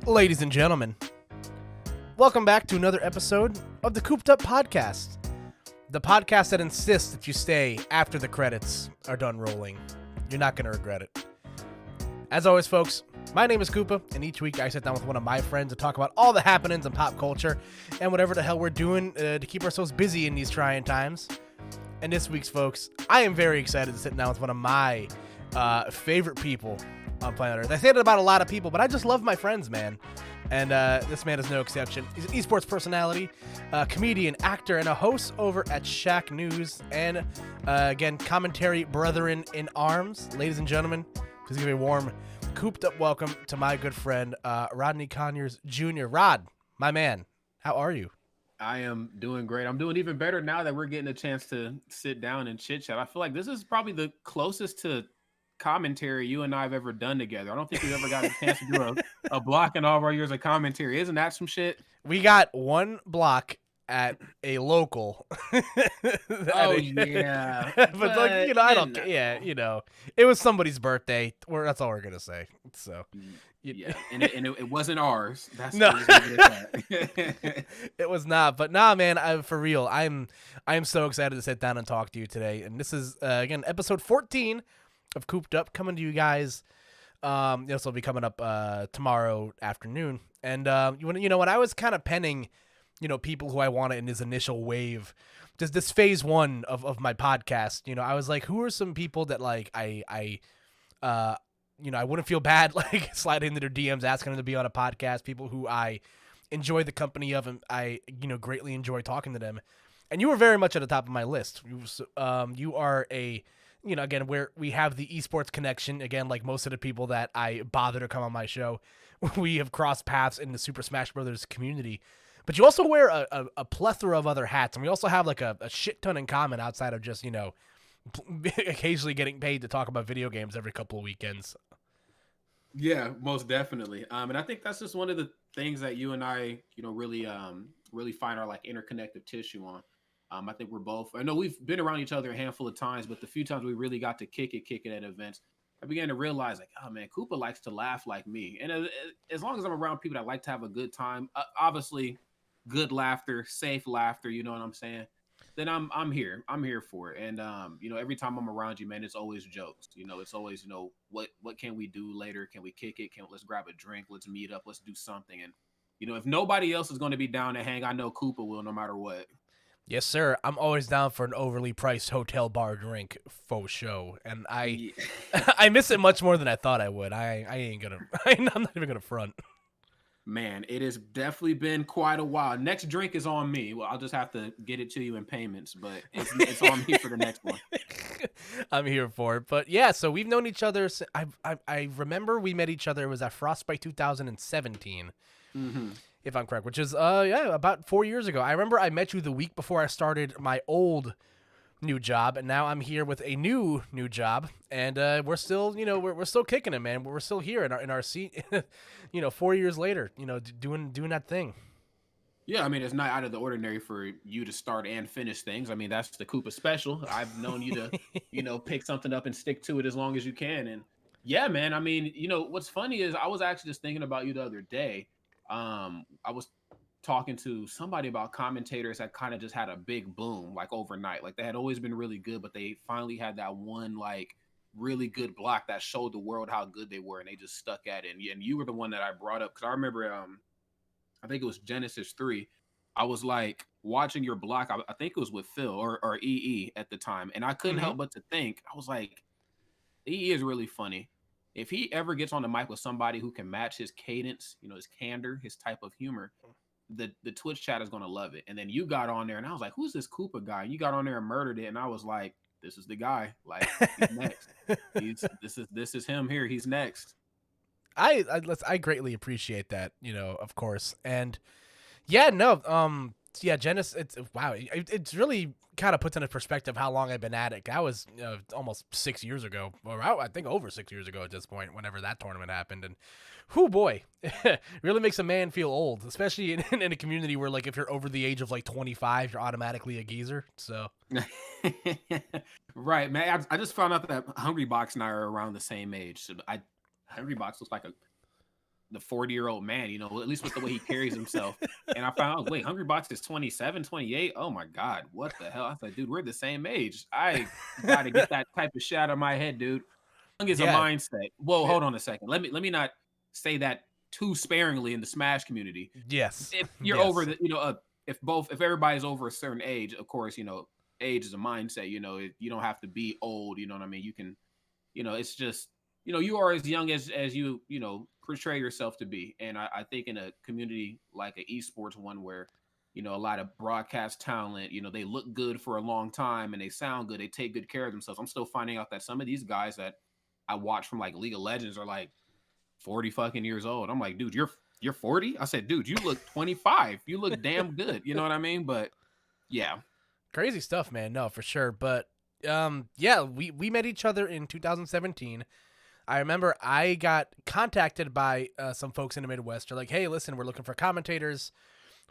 Ladies and gentlemen, welcome back to another episode of the Koop'd podcast. The podcast that insists that you stay after the credits are done rolling. You're not going to regret it. As always, folks, my name is Koopa, and each week I sit down with one of my friends to talk about all the happenings in pop culture and whatever the hell we're doing to keep ourselves busy in these trying times. And this week's, folks, I am very excited to sit down with one of my favorite people on planet Earth. I say that about a lot of people, but I just love my friends, man. And this man is no exception. He's an esports personality, comedian, actor, and a host over at Shaq News. And again, commentary brethren in arms. Ladies and gentlemen, please give me a warm, cooped up welcome to my good friend, Rodney Conyers Jr. Rod, my man, how are you? I am doing great. I'm doing even better now that we're getting a chance to sit down and chit chat. I feel like this is probably the closest to commentary you and I have ever done together. I don't think we've ever got a chance to do a block in all of our years of commentary. Isn't that some shit? We got one block at a local. Yeah. but like, I don't care. Yeah, it was somebody's birthday. That's all we're gonna say. So yeah, and it wasn't ours. That's no. It was not. But nah, man, for real, I'm so excited to sit down and talk to you today. And this is again episode 14 of Koop'd Up, coming to you guys. This will be coming up tomorrow afternoon. And when I was kind of penning, people who I wanted in this initial wave, just this phase one of my podcast, I was like, who are some people that like I wouldn't feel bad like sliding into their DMs asking them to be on a podcast, people who I enjoy the company of and I greatly enjoy talking to them. And you were very much at the top of my list. You are a again, where we have the esports connection, again, like most of the people that I bother to come on my show, we have crossed paths in the Super Smash Brothers community. But you also wear a plethora of other hats, and we also have like a shit ton in common outside of just, occasionally getting paid to talk about video games every couple of weekends. Yeah, most definitely. And I think that's just one of the things that you and I, really find our like interconnective tissue on. I think we're both, I know we've been around each other a handful of times, but the few times we really got to kick it at events, I began to realize like, oh man, Koopa likes to laugh like me. And as long as I'm around people that like to have a good time, obviously good laughter, safe laughter, you know what I'm saying? Then I'm here for it. And, every time I'm around you, man, it's always jokes, it's always, what can we do later? Can we kick it? Let's grab a drink. Let's meet up. Let's do something. And, if nobody else is going to be down to hang, I know Koopa will no matter what. Yes, sir. I'm always down for an overly priced hotel bar drink faux show, and I miss it much more than I thought I would. I'm not even gonna front. Man, it has definitely been quite a while. Next drink is on me. Well, I'll just have to get it to you in payments, but it's on me for the next one. I'm here for it. But yeah, so we've known each other. I remember we met each other. It was at Frostbite 2017. Mm-hmm. If I'm correct, which is about 4 years ago. I remember I met you the week before I started my old new job, and now I'm here with a new job, and we're still we're still kicking it, man. We're still here in our seat, 4 years later, doing that thing. Yeah, I mean, it's not out of the ordinary for you to start and finish things. I mean, that's the Koopa special. I've known you to pick something up and stick to it as long as you can. And yeah, man, I mean, what's funny is I was actually just thinking about you the other day. I was talking to somebody about commentators that kind of just had a big boom like overnight. Like they had always been really good, but they finally had that one like really good block that showed the world how good they were, and they just stuck at it. And you were the one that I brought up because I remember I think it was Genesis 3. I was like watching your block. I think it was with Phil or EE at the time, and I couldn't help but to think, I was like, EE is really funny. If he ever gets on the mic with somebody who can match his cadence, his candor, his type of humor, the Twitch chat is going to love it. And then you got on there and I was like, who's this Koopa guy? And you got on there and murdered it. And I was like, this is the guy. Like, he's next. This is him here. He's next. I greatly appreciate that, of course. And yeah, no, yeah, Genesis, it's really kind of puts into perspective how long I've been at it. I was almost 6 years ago, or I think over 6 years ago at this point, whenever that tournament happened. And whoo boy, really makes a man feel old, especially in a community where like if you're over the age of like 25, you're automatically a geezer. So right, man. I just found out that Hungry Box and I are around the same age. So Hungry Box looks like the 40-year-old man, at least with the way he carries himself. And I found out, wait, Hungry Box is 27, 28. Oh my God, what the hell? I was like, dude, we're the same age. I got to get that type of shit out of my head, dude. Young is a Yeah. mindset. Whoa, hold on a second. Let me not say that too sparingly in the Smash community. Yes. If you're over Yes. the, if everybody's over a certain age, of course, age is a mindset. You don't have to be old. You know what I mean? You can, it's just, you are as young as you, portray yourself to be. And I think in a community like an esports one where, a lot of broadcast talent, they look good for a long time and they sound good. They take good care of themselves. I'm still finding out that some of these guys that I watch from like League of Legends are like 40 fucking years old. I'm like, dude, you're 40? I said, dude, you look 25. You look damn good. You know what I mean? But yeah. Crazy stuff, man. No, for sure. But yeah, we met each other in 2017. I remember I got contacted by some folks in the Midwest. They're like, hey, listen, we're looking for commentators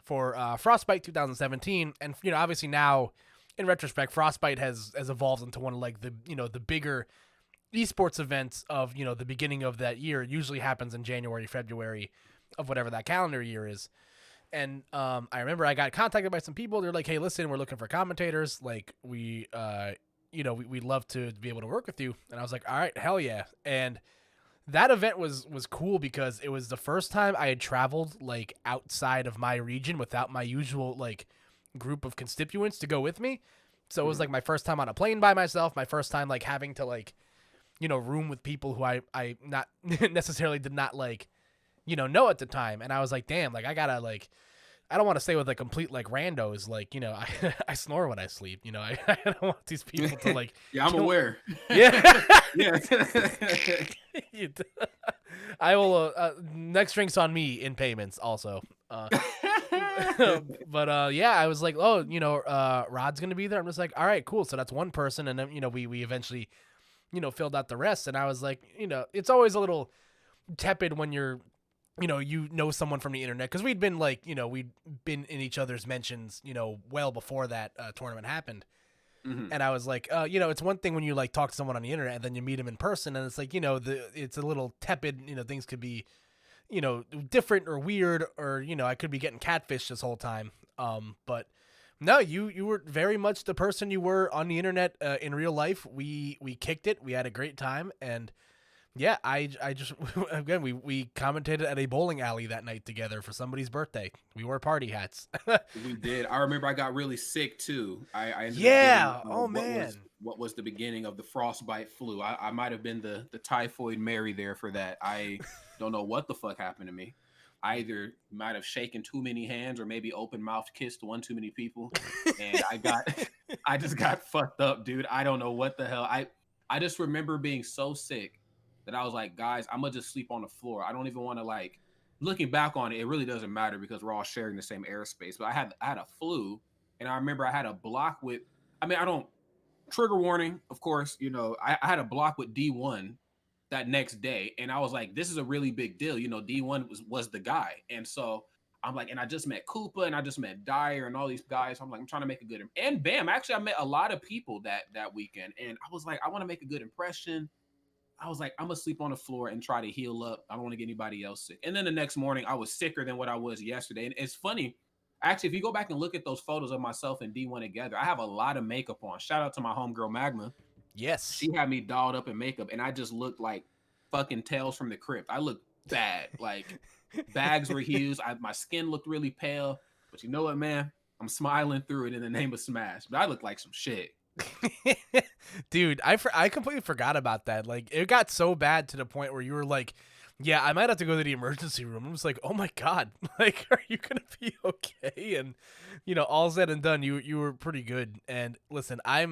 for Frostbite 2017. And, obviously now, in retrospect, Frostbite has evolved into one of like the bigger esports events of, the beginning of that year. It usually happens in January, February of whatever that calendar year is. And I remember I got contacted by some people. They're like, hey, listen, we're looking for commentators. Like, we'd love to be able to work with you. And I was like, all right, hell yeah. And that event was cool because it was the first time I had traveled like outside of my region without my usual like group of constituents to go with me. So it was like my first time on a plane by myself, my first time like having to like, room with people who I not necessarily did not like, know at the time. And I was like, damn, like I gotta like, I don't want to stay with like complete like randos. Like, I snore when I sleep, I don't want these people to like, yeah, I'm aware. Yeah. Yeah. I will, next drink's on me in payments also. But yeah, I was like, oh, Rod's going to be there. I'm just like, all right, cool. So that's one person. And then, we eventually, filled out the rest. And I was like, it's always a little tepid when you're, someone from the internet. Cause we'd been like, we'd been in each other's mentions, well before that tournament happened. Mm-hmm. And I was like, it's one thing when you like talk to someone on the internet and then you meet them in person and it's like, it's a little tepid, things could be, different or weird or, I could be getting catfished this whole time. But no, you were very much the person you were on the internet in real life. We kicked it. We had a great time. And yeah, I just, again, we commentated at a bowling alley that night together for somebody's birthday. We wore party hats. We did. I remember I got really sick too. I ended up getting, oh man. What was the beginning of the frostbite flu? I might have been the typhoid Mary there for that. I don't know what the fuck happened to me. I either might have shaken too many hands or maybe open mouthed kissed one too many people. And I just got fucked up, dude. I don't know what the hell. I just remember being so sick that I was like, guys, I'm gonna just sleep on the floor. I don't even want to like. Looking back on it, it really doesn't matter because we're all sharing the same airspace. But I had a flu, and I remember I had a block with. I mean, I don't trigger warning, of course. I had a block with D1 that next day, and I was like, this is a really big deal. D1 was the guy, and so I'm like, and I just met Koopa, and I just met Dyer, and all these guys. So I'm like, I'm trying to make a good and bam, actually, I met a lot of people that weekend, and I was like, I want to make a good impression. I was like, I'm going to sleep on the floor and try to heal up. I don't want to get anybody else sick. And then the next morning, I was sicker than what I was yesterday. And it's funny. Actually, if you go back and look at those photos of myself and D1 together, I have a lot of makeup on. Shout out to my homegirl, Magma. Yes. She had me dolled up in makeup, and I just looked like fucking Tales from the Crypt. I looked bad. Like, bags were huge. My skin looked really pale. But you know what, man? I'm smiling through it in the name of Smash. But I look like some shit. Dude, I completely forgot about that. Like, it got so bad to the point where you were like, yeah, I might have to go to the emergency room. I was like, oh my God, like, are you gonna be okay? And all said and done, you were pretty good. And listen, I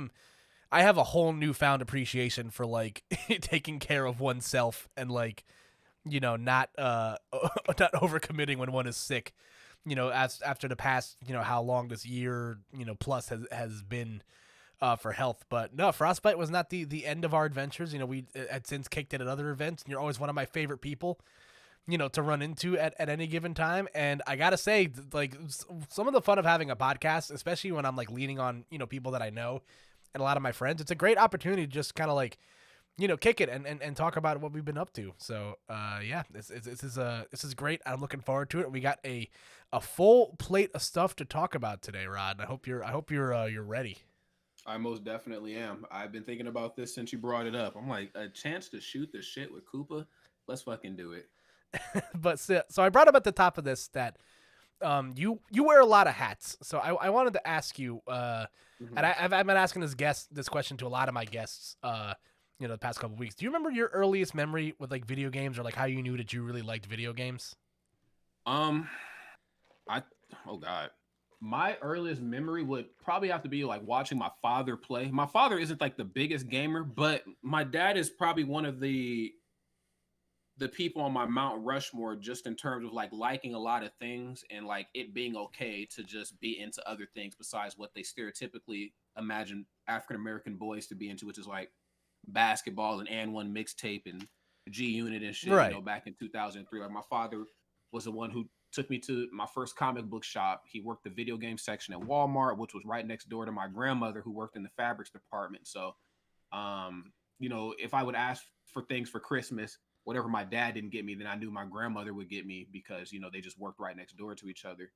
have a whole newfound appreciation for like taking care of oneself and like, not not overcommitting when one is sick. After the past, how long this year, plus has been. For health, but no, Frostbite was not the end of our adventures. We had since kicked it at other events, and you're always one of my favorite people, to run into at any given time. And I gotta say, like, some of the fun of having a podcast, especially when I'm like leaning on people that I know and a lot of my friends, it's a great opportunity to just kind of like kick it and talk about what we've been up to. So yeah, this is great. I'm looking forward to it. We got a full plate of stuff to talk about today, Rod. I hope you're ready. I most definitely am. I've been thinking about this since you brought it up. I'm like, a chance to shoot the shit with Koopa? Let's fucking do it. But so I brought up at the top of this that you wear a lot of hats. So I wanted to ask you, and Mhm. I've been asking this question to a lot of my guests, the past couple of weeks. Do you remember your earliest memory with like video games, or like how you knew that you really liked video games? Um, I oh god, my earliest memory would probably have to be like watching my father play. My father isn't like the biggest gamer, but my dad is probably one of the people on my Mount Rushmore just in terms of like liking a lot of things and like it being okay to just be into other things besides what they stereotypically imagine African American boys to be into, which is like basketball and one mixtape and G Unit and shit, Right. back in 2003. Like my father was the one who took me to my first comic book shop. He worked the video game section at Walmart, which was right next door to my grandmother who worked in the fabrics department. So if I would ask for things for Christmas, whatever my dad didn't get me, then I knew my grandmother would get me because they just worked right next door to each other.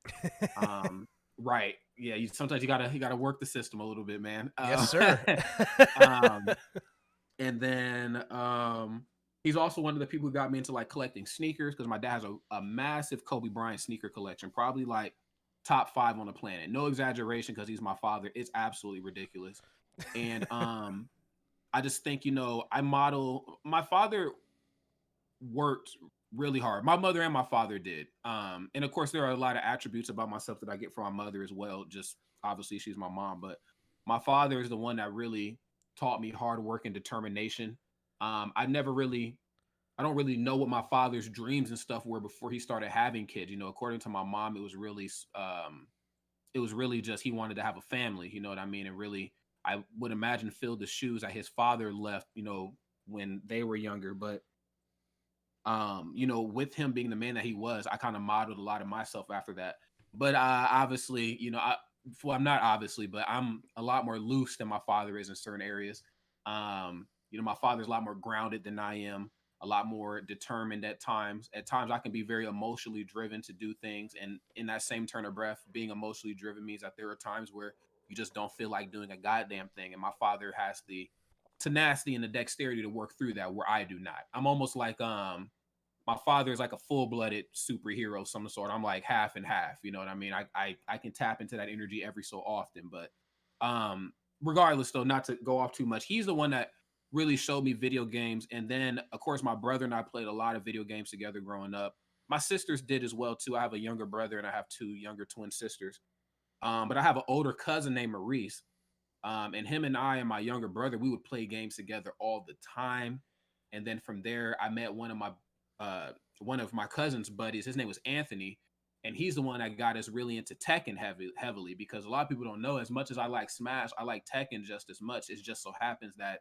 Right? Yeah. Sometimes you gotta work the system a little bit, man. Yes, sir. Um, and then he's also one of the people who got me into like collecting sneakers because my dad has a massive Kobe Bryant sneaker collection, probably like top 5 on the planet. No exaggeration, because he's my father. It's absolutely ridiculous. And I just think, my father worked really hard. My mother and my father did. And of course, there are a lot of attributes about myself that I get from my mother as well. Just obviously, she's my mom, but my father is the one that really taught me hard work and determination. I don't really know what my father's dreams and stuff were before he started having kids. According to my mom, it was really just he wanted to have a family. You know what I mean? And really, I would imagine filled the shoes that his father left. When they were younger, but with him being the man that he was, I kind of modeled a lot of myself after that. But obviously, I'm not obviously, but I'm a lot more loose than my father is in certain areas. My father's a lot more grounded than I am, a lot more determined at times. At times, I can be very emotionally driven to do things. And in that same turn of breath, being emotionally driven means that there are times where you just don't feel like doing a goddamn thing. And my father has the tenacity and the dexterity to work through that where I do not. I'm almost like my father is like a full-blooded superhero of some sort. I'm like half and half, you know what I mean? I can tap into that energy every so often, but regardless though, not to go off too much, he's the one that really showed me video games. And then of course my brother and I played a lot of video games together growing up. My sisters did as well too. I have a younger brother and I have 2 younger twin sisters. But I have an older cousin named Maurice. And him and I and my younger brother, we would play games together all the time. And then from there, I met one of my cousin's buddies. His name was Anthony, and he's the one that got us really into Tekken heavily. Because a lot of people don't know, as much as I like Smash, I like Tekken just as much. It just so happens that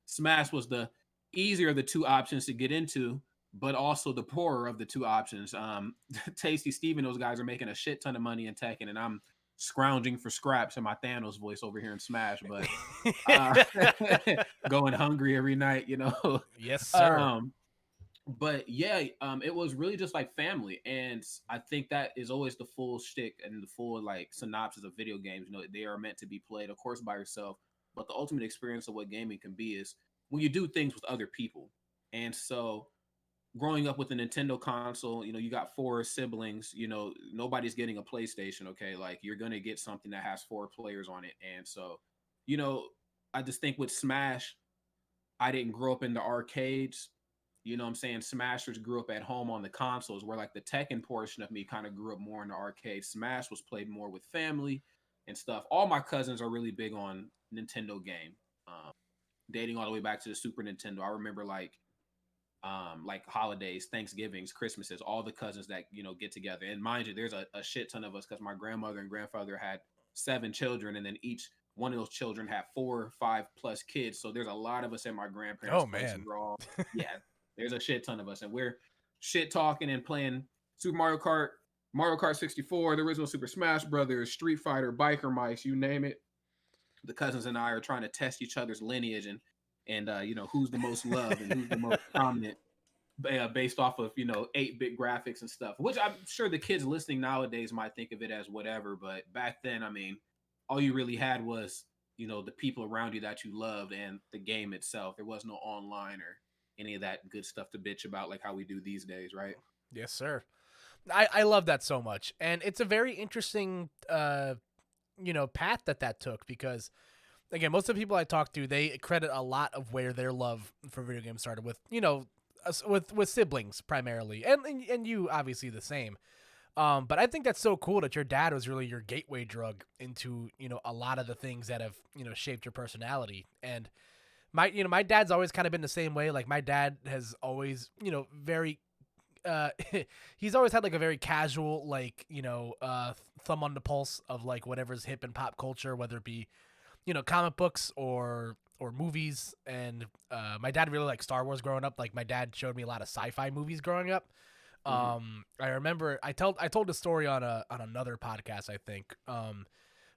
Smash was the easier of the 2 options to get into, but also the poorer of the 2 options. Tasty Steve and those guys are making a shit ton of money in Tekken, and I'm scrounging for scraps in my Thanos voice over here in Smash, but uh, going hungry every night. Yes, sir. um, but yeah, it was really just like family, and I think that is always the full shtick and the full like synopsis of video games. They are meant to be played, of course, by yourself, but the ultimate experience of what gaming can be is when you do things with other people. And so, growing up with a Nintendo console, you got 4 siblings. Nobody's getting a PlayStation. Okay, like you're gonna get something that has 4 players on it, and so, you know, I just think with Smash, I didn't grow up in the arcades. You know what I'm saying? Smashers grew up at home on the consoles, where like the Tekken portion of me kind of grew up more in the arcade. Smash was played more with family and stuff. All my cousins are really big on Nintendo game. Um, Dating all the way back to the Super Nintendo. I remember like holidays, Thanksgivings, Christmases, all the cousins that get together. And mind you, there's a shit ton of us because my grandmother and grandfather had 7 children, and then each one of those children had 4, 5 plus kids. So there's a lot of us at my grandparents' Oh place, and man. we're all yeah. There's a shit ton of us, and we're shit talking and playing Super Mario Kart, Mario Kart 64, the original Super Smash Brothers, Street Fighter, Biker Mice, you name it. The cousins and I are trying to test each other's lineage and and who's the most loved and who's the most prominent based off of 8-bit graphics and stuff, which I'm sure the kids listening nowadays might think of it as whatever, but back then, I mean, all you really had was the people around you that you loved and the game itself. There was no online or any of that good stuff to bitch about like how we do these days, right? Yes, sir. I love that so much, and it's a very interesting path that took, because again, most of the people I talk to, they credit a lot of where their love for video games started with with siblings primarily, and you obviously the same. But I think that's so cool that your dad was really your gateway drug into a lot of the things that have shaped your personality. And my dad's always kind of been the same way. Like my dad has always very he's always had like a very casual thumb on the pulse of like whatever's hip in pop culture, whether it be comic books or movies. And my dad really liked Star Wars growing up. Like my dad showed me a lot of sci-fi movies growing up. I remember I told the story on another podcast, I think.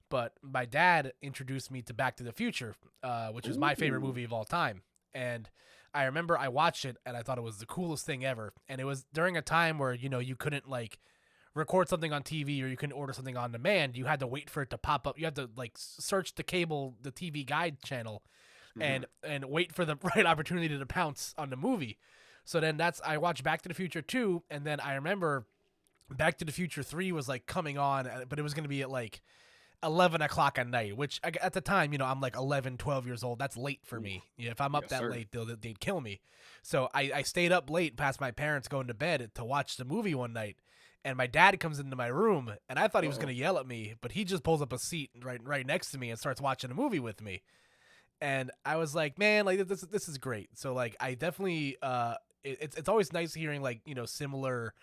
But my dad introduced me to Back to the Future, which is my favorite movie of all time. And I remember I watched it and I thought it was the coolest thing ever. And it was during a time where you couldn't like record something on TV, or you couldn't order something on demand. You had to wait for it to pop up. You had to like search the TV guide channel, and wait for the right opportunity to pounce on the movie. So then I watched Back to the Future 2, and then I remember Back to the Future 3 was like coming on, but it was going to be at like 11 o'clock at night, which at the time, I'm like 11, 12 years old. That's late for me. If I'm up that late, they'd kill me. So I stayed up late past my parents going to bed to watch the movie one night. And my dad comes into my room, and I thought he was going to yell at me, but he just pulls up a seat right next to me and starts watching a movie with me. And I was like, man, like this is great. So like I definitely it's always nice hearing like similar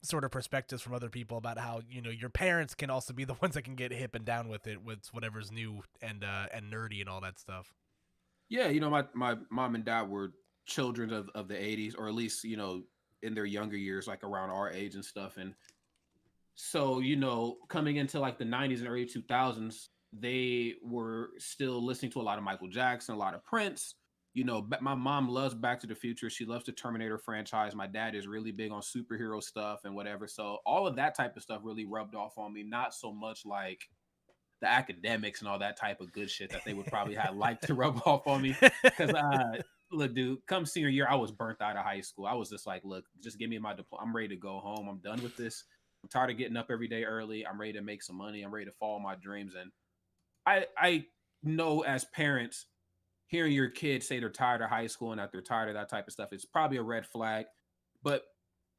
sort of perspectives from other people about how your parents can also be the ones that can get hip and down with it, with whatever's new and nerdy and all that stuff. Yeah, my mom and dad were children of the 80s, or at least in their younger years, like around our age and stuff. And so coming into like the 90s and early 2000s, they were still listening to a lot of Michael Jackson, a lot of Prince. My mom loves Back to the Future. She loves the Terminator franchise. My dad is really big on superhero stuff and whatever. So all of that type of stuff really rubbed off on me. Not so much like the academics and all that type of good shit that they would probably have liked to rub off on me. Because look, dude, come senior year, I was burnt out of high school. I was just like, look, just give me my diploma. I'm ready to go home. I'm done with this. I'm tired of getting up every day early. I'm ready to make some money. I'm ready to follow my dreams. And I know as parents, hearing your kids say they're tired of high school and that they're tired of that type of stuff, it's probably a red flag. But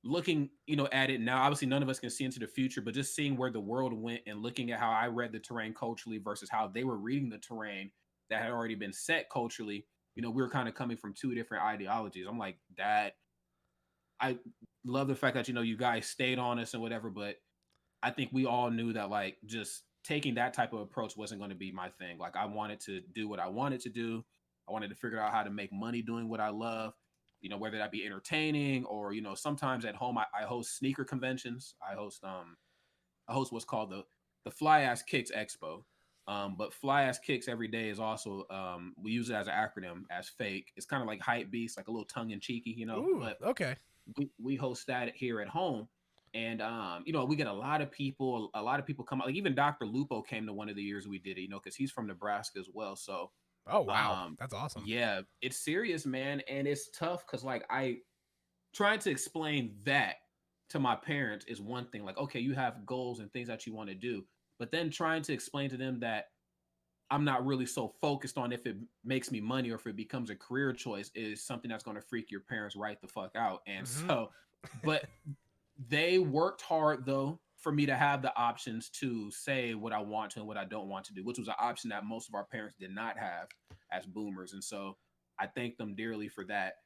looking, at it now, obviously none of us can see into the future, but just seeing where the world went and looking at how I read the terrain culturally versus how they were reading the terrain that had already been set culturally, we were kind of coming from two different ideologies. I'm like, Dad, I love the fact that, you guys stayed on us and whatever, but I think we all knew that like just taking that type of approach wasn't going to be my thing. Like I wanted to do what I wanted to do. I wanted to figure out how to make money doing what I love, whether that be entertaining or, sometimes at home, I host sneaker conventions. I host what's called the Fly Ass Kicks Expo. But Fly Ass Kicks every day is also, we use it as an acronym as fake. It's kind of like hype beast, like a little tongue in cheeky, Ooh, but okay. we host that here at home. And we get a lot of people come out. Like even Dr. Lupo came to one of the years we did it, because he's from Nebraska as well. So oh wow, that's awesome. yeah, it's serious, man, and it's tough because like I trying to explain that to my parents is one thing. Like, okay, you have goals and things that you want to do, but then trying to explain to them that I'm not really so focused on if it makes me money or if it becomes a career choice is something that's going to freak your parents right the fuck out. And so, but they worked hard though for me to have the options to say what I want to and what I don't want to do, which was an option that most of our parents did not have as boomers. And so I thank them dearly for that.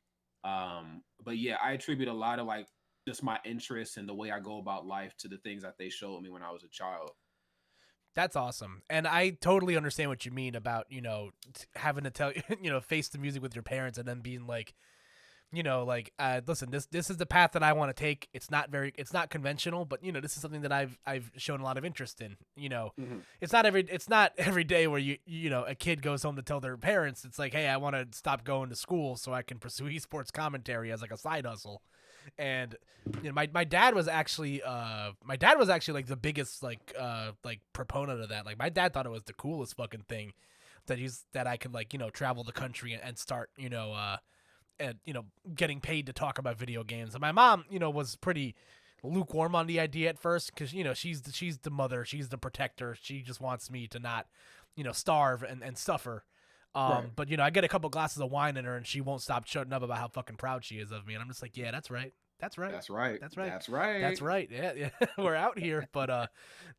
But yeah, I attribute a lot of like just my interests and the way I go about life to the things that they showed me when I was a child. That's awesome. And I totally understand what you mean about, having to tell, face the music with your parents and then being like, like, listen, this is the path that I want to take. It's not conventional, but this is something that I've shown a lot of interest in. Hmm. It's not every day where a kid goes home to tell their parents it's like, hey, I want to stop going to school so I can pursue esports commentary as like a side hustle. And my dad was actually like the biggest like proponent of that. Like my dad thought it was the coolest fucking thing that I could like travel the country and start and getting paid to talk about video games. And my mom was pretty lukewarm on the idea at first because she's the mother, she's the protector, she just wants me to not starve and suffer. Right. But I get a couple glasses of wine in her, and she won't stop shutting up about how fucking proud she is of me. And I'm just like, yeah, that's right, that's right, That's right. that's right, That's right. that's right. Yeah, yeah, we're out here. But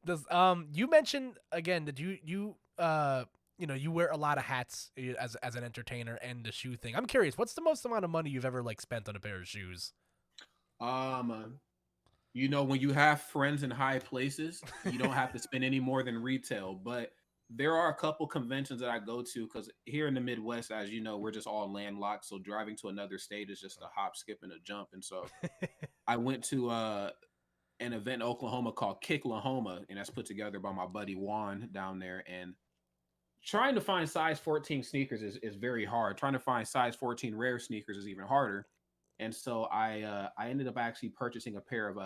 does you mentioned again that you you wear a lot of hats as an entertainer and the shoe thing. I'm curious, what's the most amount of money you've ever like spent on a pair of shoes? When you have friends in high places, you don't have to spend any more than retail. But there are a couple conventions that I go to because here in the Midwest, as you know, we're just all landlocked. So driving to another state is just a hop, skip, and a jump. And so I went to an event in Oklahoma called Kicklahoma, and that's put together by my buddy Juan down there. And trying to find size 14 sneakers is very hard. Trying to find size 14 rare sneakers is even harder. And so I ended up actually purchasing a pair of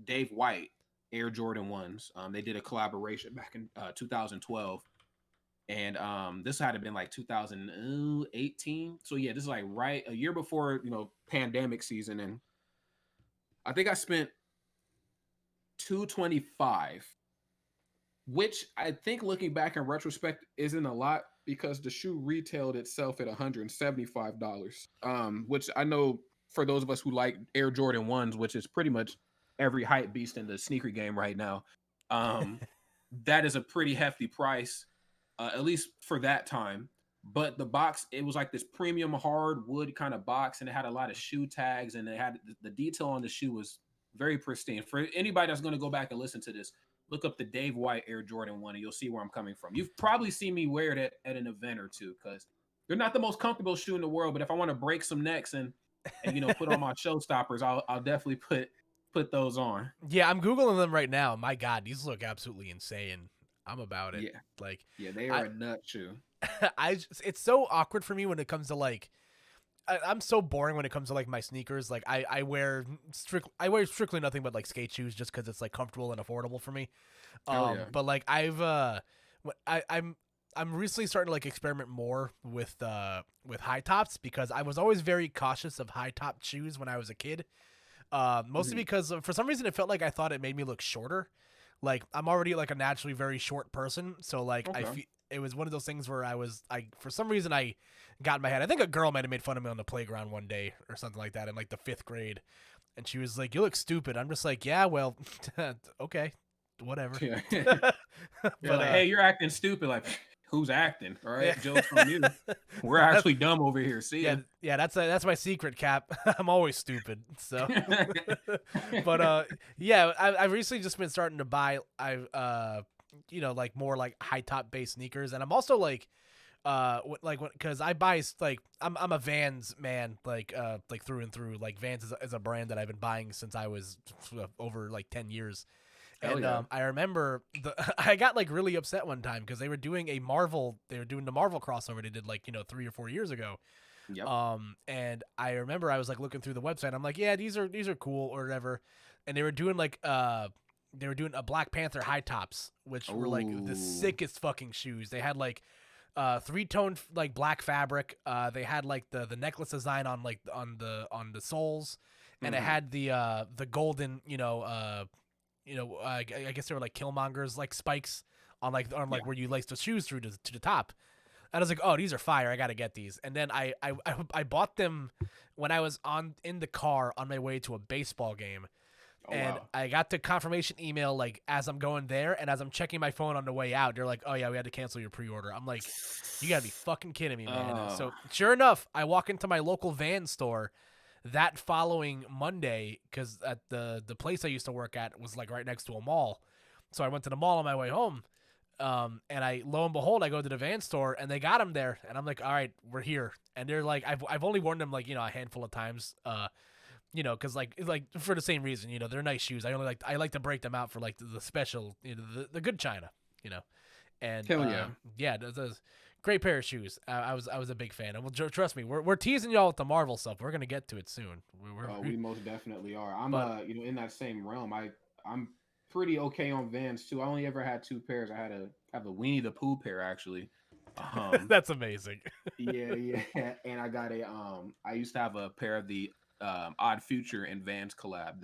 Dave White Air Jordan 1s. They did a collaboration back in 2012. And this had to been like 2018. So yeah, this is like right a year before, pandemic season. And I think I spent 225, which I think looking back in retrospect isn't a lot because the shoe retailed itself at $175. Which I know for those of us who like Air Jordan 1s, which is pretty much every hype beast in the sneaker game right now, that is a pretty hefty price, at least for that time. But the box, it was like this premium hard wood kind of box, and it had a lot of shoe tags, and it had the detail on the shoe was very pristine. For anybody that's going to go back and listen to this, look up the Dave White Air Jordan 1, and you'll see where I'm coming from. You've probably seen me wear it at an event or two because they're not the most comfortable shoe in the world. But if I want to break some necks and put on my showstoppers, I'll definitely put those on. Yeah, I'm googling them right now. My God, these look absolutely insane. I'm about it. Yeah, Like, yeah, they are a nut shoe. It's so awkward for me when it comes to like, I'm so boring when it comes to like my sneakers. Like I wear strictly nothing but like skate shoes just because it's like comfortable and affordable for me. Yeah. But like I'm recently starting to like experiment more with high tops because I was always very cautious of high top shoes when I was a kid. Mostly because for some reason it felt like I thought it made me look shorter. Like I'm already like a naturally very short person, so like Okay. it was one of those things where I for some reason I got in my head. I think a girl might have made fun of me on the playground one day or something like that in like the 5th grade, and she was like, "You look stupid." I'm just like, "Yeah, well, okay, whatever." Yeah. But They're like, hey, you're acting stupid. Like, who's acting? All right, jokes on you. We're actually dumb over here. See ya. yeah, that's my secret, Cap. I'm always stupid. So, but yeah, I recently just been starting to buy like more like high top based sneakers, and I'm also like because I buy like I'm a Vans man like through and through. Like Vans is a brand that I've been buying since I was over like 10 years. Hell And yeah. I remember I got like really upset one time because they were doing the Marvel crossover they did like 3 or 4 years ago. Yep. And I remember I was like looking through the website. I'm like, yeah, these are cool or whatever. And they were doing like they were doing a Black Panther high tops, which were like the Ooh. sickest fucking shoes. They had like 3-tone like black fabric. They had like the necklace design on like on the soles, and it had the golden I guess they were like Killmonger's like spikes on Yeah. where you lace the shoes through to the top. And I was like, oh, these are fire. I gotta get these. And then I bought them when I was in the car on my way to a baseball game. Oh And wow. I got the confirmation email like as I'm going there, and as I'm checking my phone on the way out, they're like, "Oh yeah, we had to cancel your pre-order." I'm like, "You gotta be fucking kidding me, man!" Oh. So sure enough, I walk into my local van store that following Monday because at the place I used to work at was like right next to a mall. So I went to the mall on my way home, And I, lo and behold, I go to the van store and they got them there, and I'm like, all right, we're here. And they're like, I've only worn them like, a handful of times, cause like for the same reason, they're nice shoes. I like to break them out for like the special, the good china, and Hell yeah. yeah, those great pair of shoes. I was a big fan. And well, trust me, we're teasing y'all with the Marvel stuff. We're gonna get to it soon. We most definitely are. I'm But- in that same realm. I'm pretty okay on Vans too. I only ever had 2 pairs. I have a Winnie the Pooh pair actually. That's amazing. Yeah. And I got I used to have a pair of the Odd Future and Vans collab,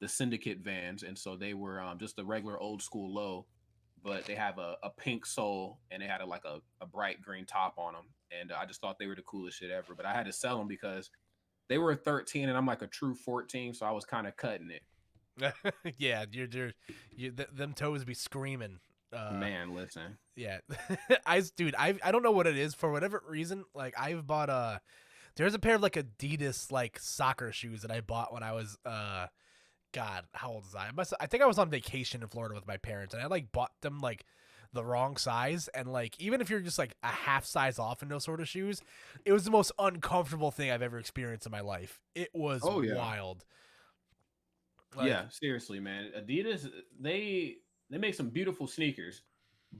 the Syndicate Vans, and so they were just a regular old school low, but they have a pink sole and they had like a bright green top on them, and I just thought they were the coolest shit ever. But I had to sell them because they were 13 and I'm like a true 14, so I was kind of cutting it. Yeah, them toes be screaming. Man, listen. Yeah, I don't know what it is, for whatever reason. Like, I've bought there's a pair of like Adidas like soccer shoes that I bought when I was God, how old was I? I think I was on vacation in Florida with my parents, and I like bought them like the wrong size, and like even if you're just like a half size off in those sort of shoes, it was the most uncomfortable thing I've ever experienced in my life. It was wild. Like, yeah, seriously, man. Adidas, they make some beautiful sneakers,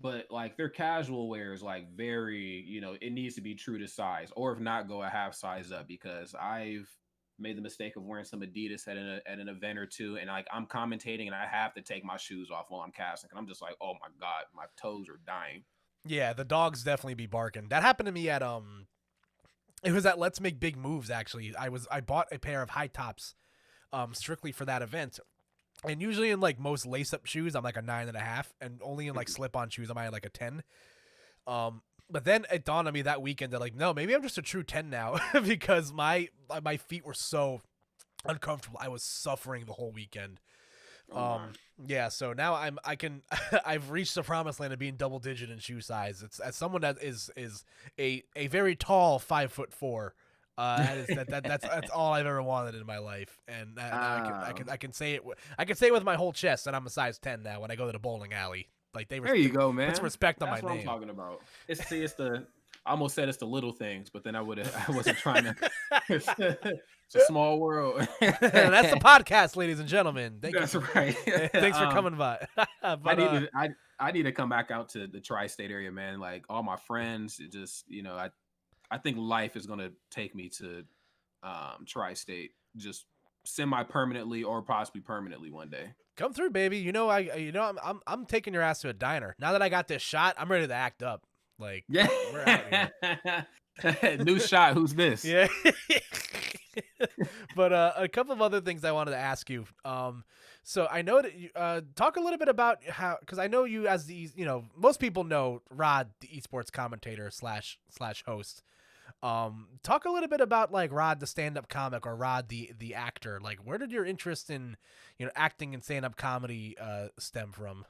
but like their casual wear is like very, it needs to be true to size, or if not, go a half size up, because I've made the mistake of wearing some Adidas at an event or two, and like I'm commentating and I have to take my shoes off while I'm casting, and I'm just like, oh my God, my toes are dying. Yeah, the dogs definitely be barking. That happened to me at it was at Let's Make Big Moves actually. I bought a pair of high tops strictly for that event. And usually in like most lace up shoes, I'm like a 9.5, and only in like slip on shoes, I'm at like a 10. But then it dawned on me that weekend that like, no, maybe I'm just a true 10 now because my feet were so uncomfortable. I was suffering the whole weekend. Yeah, so now I've reached the promised land of being double digit in shoe size. It's as someone that is a very tall 5'4". That's all I've ever wanted in my life, and I can say it. I can say it with my whole chest that I'm a size 10 now when I go to the bowling alley. Like there you go, man. Put some respect on That's my what name. I'm talking about. I almost said it's the little things, but then I wasn't trying to. It's a small world. That's the podcast, ladies and gentlemen. That's right. Thanks for coming by. But, I need to come back out to the tri-state area, man. Like all my friends, it just I think life is gonna take me to tri-state, just semi-permanently or possibly permanently one day. Come through, baby. I'm taking your ass to a diner. Now that I got this shot, I'm ready to act up. Like, yeah, we're out here. New shot. Who's this? Yeah. But a couple of other things I wanted to ask you. So I know that you talk a little bit about how, because I know you as the most people know Rod, the esports commentator slash host. Talk a little bit about like Rod, the stand-up comic, or Rod, the actor. Like, where did your interest in acting and stand-up comedy stem from?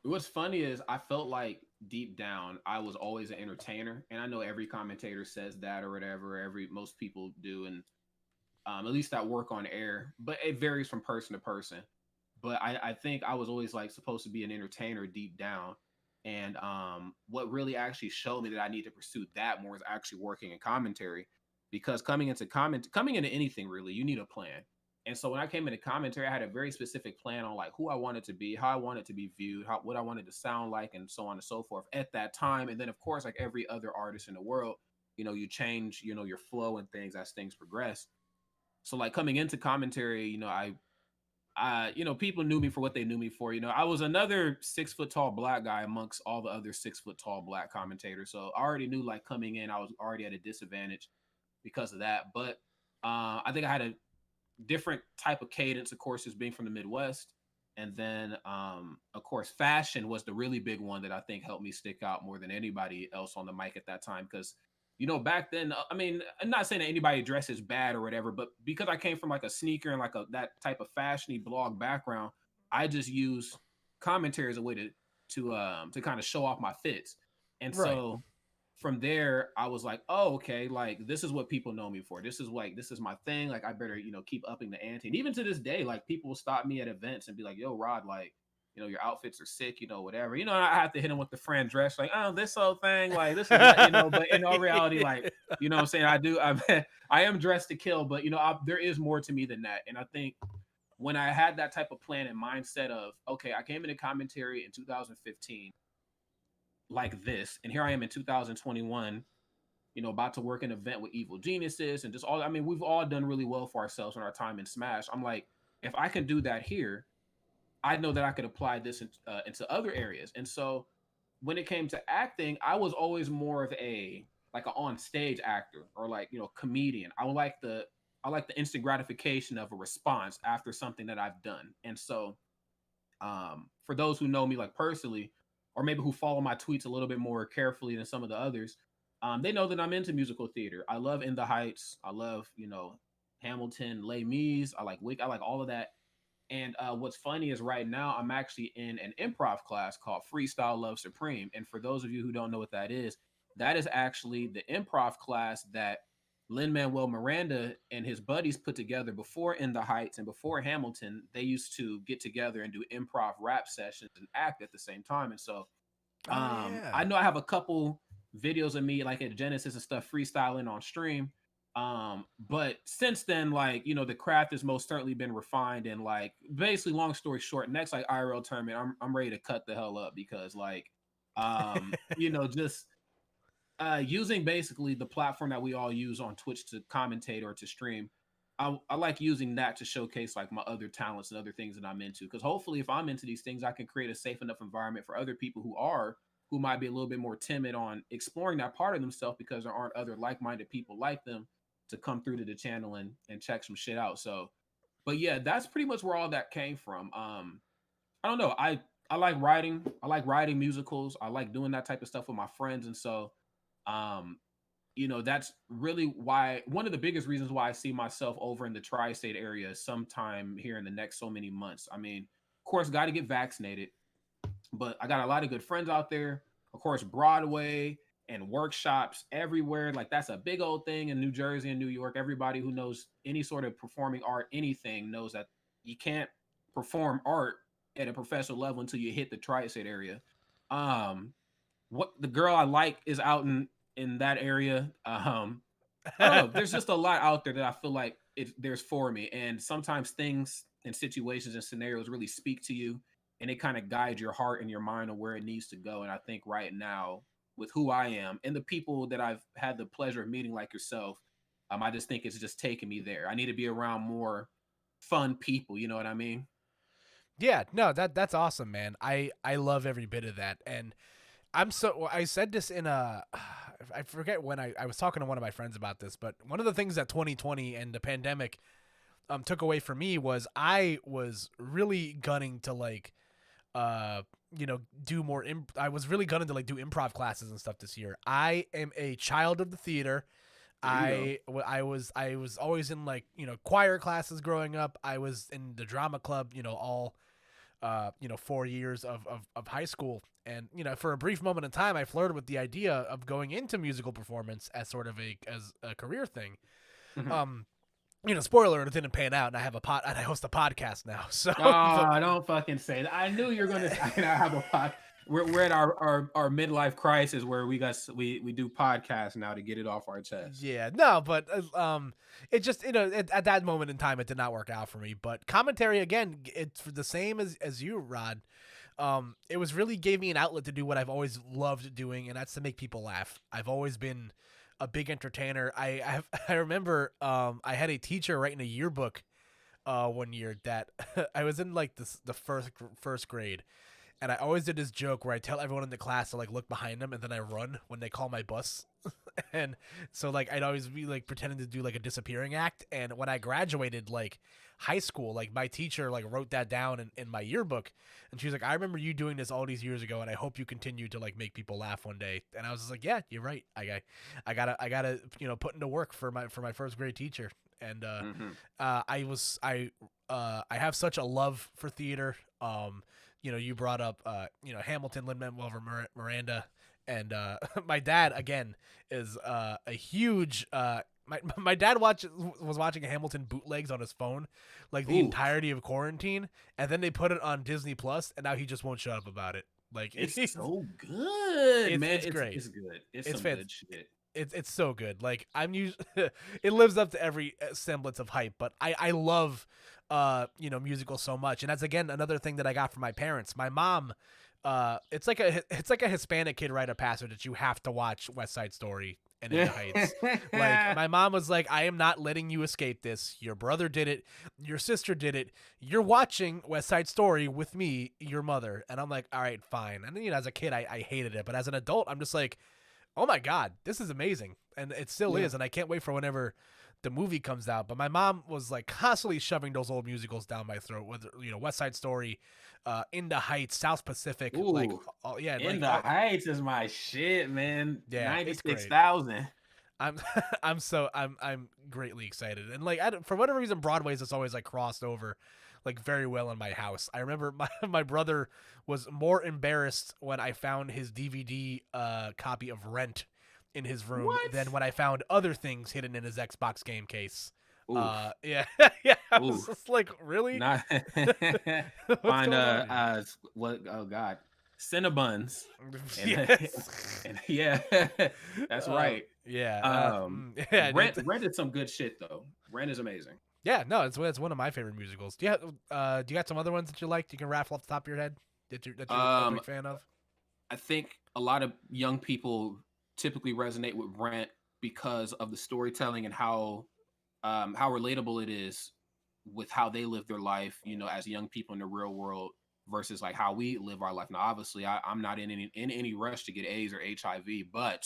What's funny is I felt like deep down I was always an entertainer, and I know every commentator says that or whatever. Most people do, and at least that work on air, but it varies from person to person. But I think I was always like supposed to be an entertainer deep down. And what really actually showed me that I need to pursue that more is actually working in commentary, because coming into anything really, you need a plan. And so when I came into commentary, I had a very specific plan on like who I wanted to be, how I wanted to be viewed, what I wanted to sound like, and so on and so forth at that time. And then of course, like every other artist in the world, you change, your flow and things as things progress. So like coming into commentary, people knew me for what they knew me for. I was another 6 foot tall black guy amongst all the other 6 foot tall black commentators. So I already knew like coming in, I was already at a disadvantage because of that. But I think I had a different type of cadence, of course, as being from the Midwest. And then, of course, fashion was the really big one that I think helped me stick out more than anybody else on the mic at that time. Because back then, I mean, I'm not saying that anybody dresses bad or whatever, but because I came from like a sneaker and like that type of fashiony blog background, I just use commentary as a way to kind of show off my fits. And right. So from there, I was like, oh, okay, like this is what people know me for. This is my thing. Like I better, keep upping the ante. And even to this day, like people will stop me at events and be like, yo, Rod, like, your outfits are sick, whatever. I have to hit him with the friend dress, like, oh, this whole thing, like this is that. But in all reality, like, what I'm saying, I am dressed to kill, but there is more to me than that. And I think when I had that type of plan and mindset of, okay, I came into commentary in 2015 like this, and here I am in 2021, about to work an event with Evil Geniuses and just all. I mean, we've all done really well for ourselves in our time in Smash. I'm like, if I can do that here, I know that I could apply this into other areas. And so when it came to acting, I was always more of an on stage actor or comedian. I like the instant gratification of a response after something that I've done. And so for those who know me like personally, or maybe who follow my tweets a little bit more carefully than some of the others, they know that I'm into musical theater. I love In the Heights. I love, Hamilton, Les Mis. I like Wick. I like all of that. And what's funny is right now I'm actually in an improv class called Freestyle Love Supreme. And for those of you who don't know what that is actually the improv class that Lin-Manuel Miranda and his buddies put together before In the Heights and before Hamilton. They used to get together and do improv rap sessions and act at the same time. And so Oh yeah. I know I have a couple videos of me like at Genesis and stuff freestyling on stream. But since then, the craft has most certainly been refined and basically long story short, next IRL tournament, I'm ready to cut the hell up because just using basically the platform that we all use on Twitch to commentate or to stream. I like using that to showcase my other talents and other things that I'm into. Because hopefully, if I'm into these things, I can create a safe enough environment for other people who might be a little bit more timid on exploring that part of themselves because there aren't other like-minded people like them to come through to the channel and check some shit out. So, but yeah, that's pretty much where all that came from. I don't know. I like writing. I like writing musicals. I like doing that type of stuff with my friends, and so um that's really why one of the biggest reasons why I see myself over in the tri-state area sometime here in the next so many months. I mean, of course, got to get vaccinated, but I got a lot of good friends out there. Of course, Broadway and workshops everywhere. Like that's a big old thing in New Jersey and New York. Everybody who knows any sort of performing art, anything, knows that you can't perform art at a professional level until you hit the tri-state area. What the girl I like is out in that area. I don't know. There's just a lot out there that I feel like there's for me, and sometimes things and situations and scenarios really speak to you, and it kind of guides your heart and your mind on where it needs to go. And I think right now, with who I am and the people that I've had the pleasure of meeting, like yourself, I just think it's just taking me there. I need to be around more fun people. You know what I mean? Yeah, no, that's awesome, man. I love every bit of that. And I said this in I forget when I was talking to one of my friends about this, but one of the things that 2020 and the pandemic took away from me was I was really gunning to do more I was really gunning to do improv classes and stuff this year. I am a child of the theater. I was always in choir classes growing up. I was in the drama club, all 4 years of high school. And, for a brief moment in time, I flirted with the idea of going into musical performance as sort of as a career thing. Mm-hmm. Spoiler, it didn't pan out, and I host a podcast now. So, oh, don't fucking say that. I knew you were gonna. I have a pod. We're at our midlife crisis where we do podcasts now to get it off our chest. yeah, no, but it just at that moment in time it did not work out for me. But commentary again, it's the same as you, Rod. It was really gave me an outlet to do what I've always loved doing, and that's to make people laugh. I've always been a big entertainer. I remember I had a teacher writing a yearbook one year that I was in the first grade, and I always did this joke where I tell everyone in the class to look behind them, and then I run when they call my bus. And so I'd always be pretending to do a disappearing act. And when I graduated high school, my teacher wrote that down in my yearbook, and she was like, I remember you doing this all these years ago, and I hope you continue to make people laugh one day. And I was just like, yeah, you're right. I gotta put into work for my first grade teacher. And I have such a love for theater. You brought up Hamilton, Lin-Manuel Miranda, and my dad again is a huge my dad was watching Hamilton bootlegs on his phone, like the Ooh, entirety of quarantine, and then they put it on Disney Plus, and now he just won't shut up about it. Like it's so good, man. it's great. It's good. It's It's some fan- good shit. it's so good. Like I'm used, it lives up to every semblance of hype. But I love, musicals so much, and that's again another thing that I got from my parents. My mom, it's like a Hispanic kid rite of passage that you have to watch West Side Story and In the Heights. Like my mom was like, I am not letting you escape this. Your brother did it. Your sister did it. You're watching West Side Story with me, your mother. And I'm like, all right, fine. And then, as a kid, I hated it. But as an adult, I'm just like, oh my God, this is amazing. And it still is. And I can't wait for whenever the movie comes out. But my mom was like constantly shoving those old musicals down my throat, whether, West Side Story, In the Heights, South Pacific. Ooh, like, In the Heights is my shit, man. Yeah, it's great. 96,000. I'm I'm greatly excited, and like for whatever reason, Broadway's is always like crossed over, like very well in my house. I remember my brother was more embarrassed when I found his DVD copy of Rent in his room than when I found other things hidden in his Xbox game case. Yeah, yeah. I was just like, really? Not find what? Oh God, Cinnabons. Yes. And yeah, that's right. Yeah. Yeah. Rent did some good shit though. Rent is amazing. Yeah, no, it's one of my favorite musicals. Do you got some other ones that you liked? You can raffle off the top of your head that you're a big fan of. I think a lot of young people typically resonate with Rent because of the storytelling and how relatable it is with how they live their life, as young people in the real world versus like how we live our life. Now, obviously, I'm not in any rush to get AIDS or HIV, but